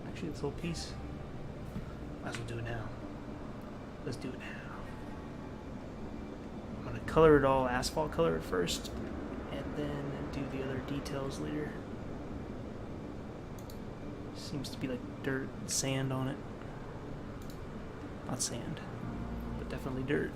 Actually, this whole piece. Might as well do it now. Let's do it now. I'm gonna color it all, asphalt color it first, and then do the other details later. Seems to be like dirt and sand on it. Not sand, but definitely dirt.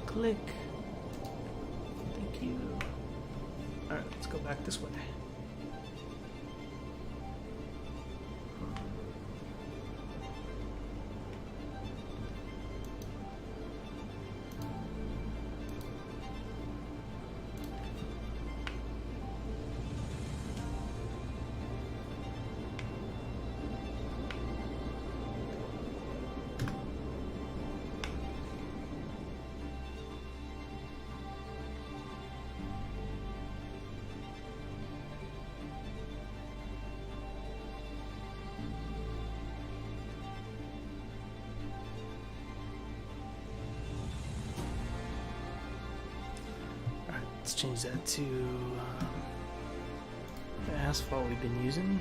Click. Thank you. Alright, let's go back this way. Let's change that to the asphalt we've been using.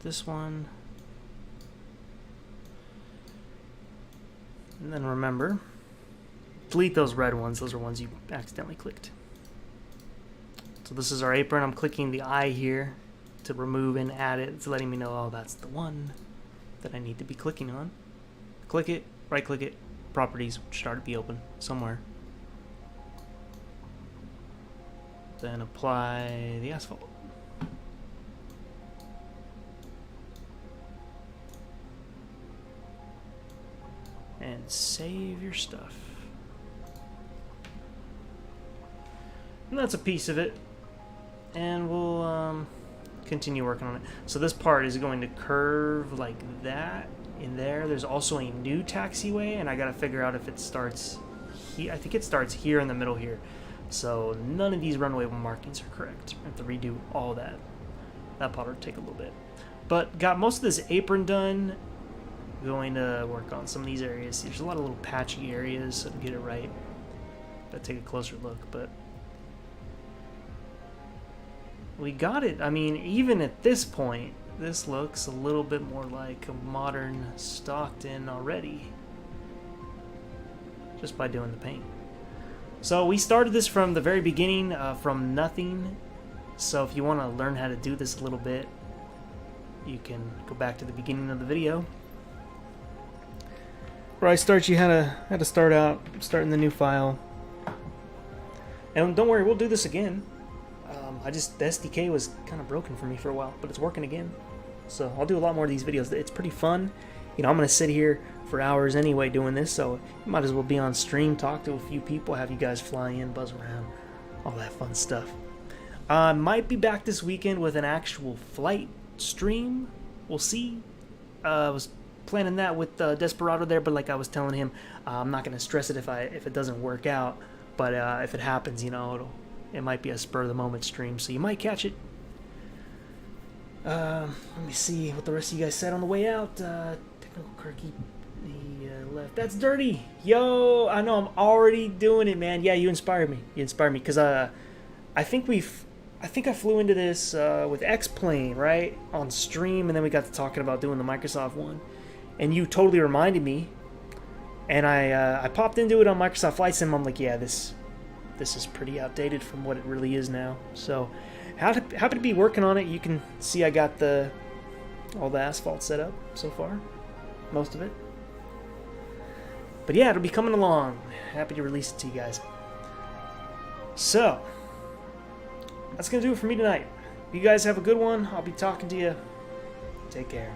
This one. And then remember, delete those red ones. Those are ones you accidentally clicked. So this is our apron. I'm clicking the eye here to remove and add it. It's letting me know, oh, that's the one that I need to be clicking on. Click it, right click it, properties should start to be open somewhere. Then apply the asphalt. And save your stuff. And that's a piece of it. And we'll continue working on it. So this part is going to curve like that in there. There's also a new taxiway, and I gotta figure out if it starts here. I think it starts here in the middle here. So none of these runway markings are correct. I have to redo all that. That part will take a little bit. But got most of this apron done. Going to work on some of these areas. There's a lot of little patchy areas, so to get it right, gotta take a closer look. But we got it. I mean, even at this point, this looks a little bit more like a modern Stockton already, just by doing the paint. So we started this from the very beginning, from nothing. So if you want to learn how to do this a little bit, you can go back to the beginning of the video, where I start you how to start out, starting the new file. And don't worry, we'll do this again. The SDK was kind of broken for me for a while, but it's working again. So I'll do a lot more of these videos. It's pretty fun. You know, I'm going to sit here for hours anyway doing this, so you might as well be on stream, talk to a few people, have you guys fly in, buzz around, all that fun stuff. Might be back this weekend with an actual flight stream. We'll see. I was planning that with Desperado there, but like I was telling him, I'm not going to stress it if it doesn't work out. But if it happens, you know, it might be a spur of the moment stream, so you might catch it. Let me see what the rest of you guys said on the way out. Technical Kirky, he left. That's dirty. Yo, I know I'm already doing it, man. Yeah, you inspired me. You inspired me because I think I flew into this with X-Plane, right, on stream, and then we got to talking about doing the Microsoft one, and you totally reminded me, and I popped into it on Microsoft Flight Sim. I'm like, yeah, this is pretty outdated from what it really is now. So happy to be working on it. You can see I got all the asphalt set up so far, most of it. But yeah, it'll be coming along. Happy to release it to you guys. So that's going to do it for me tonight. You guys have a good one. I'll be talking to you. Take care.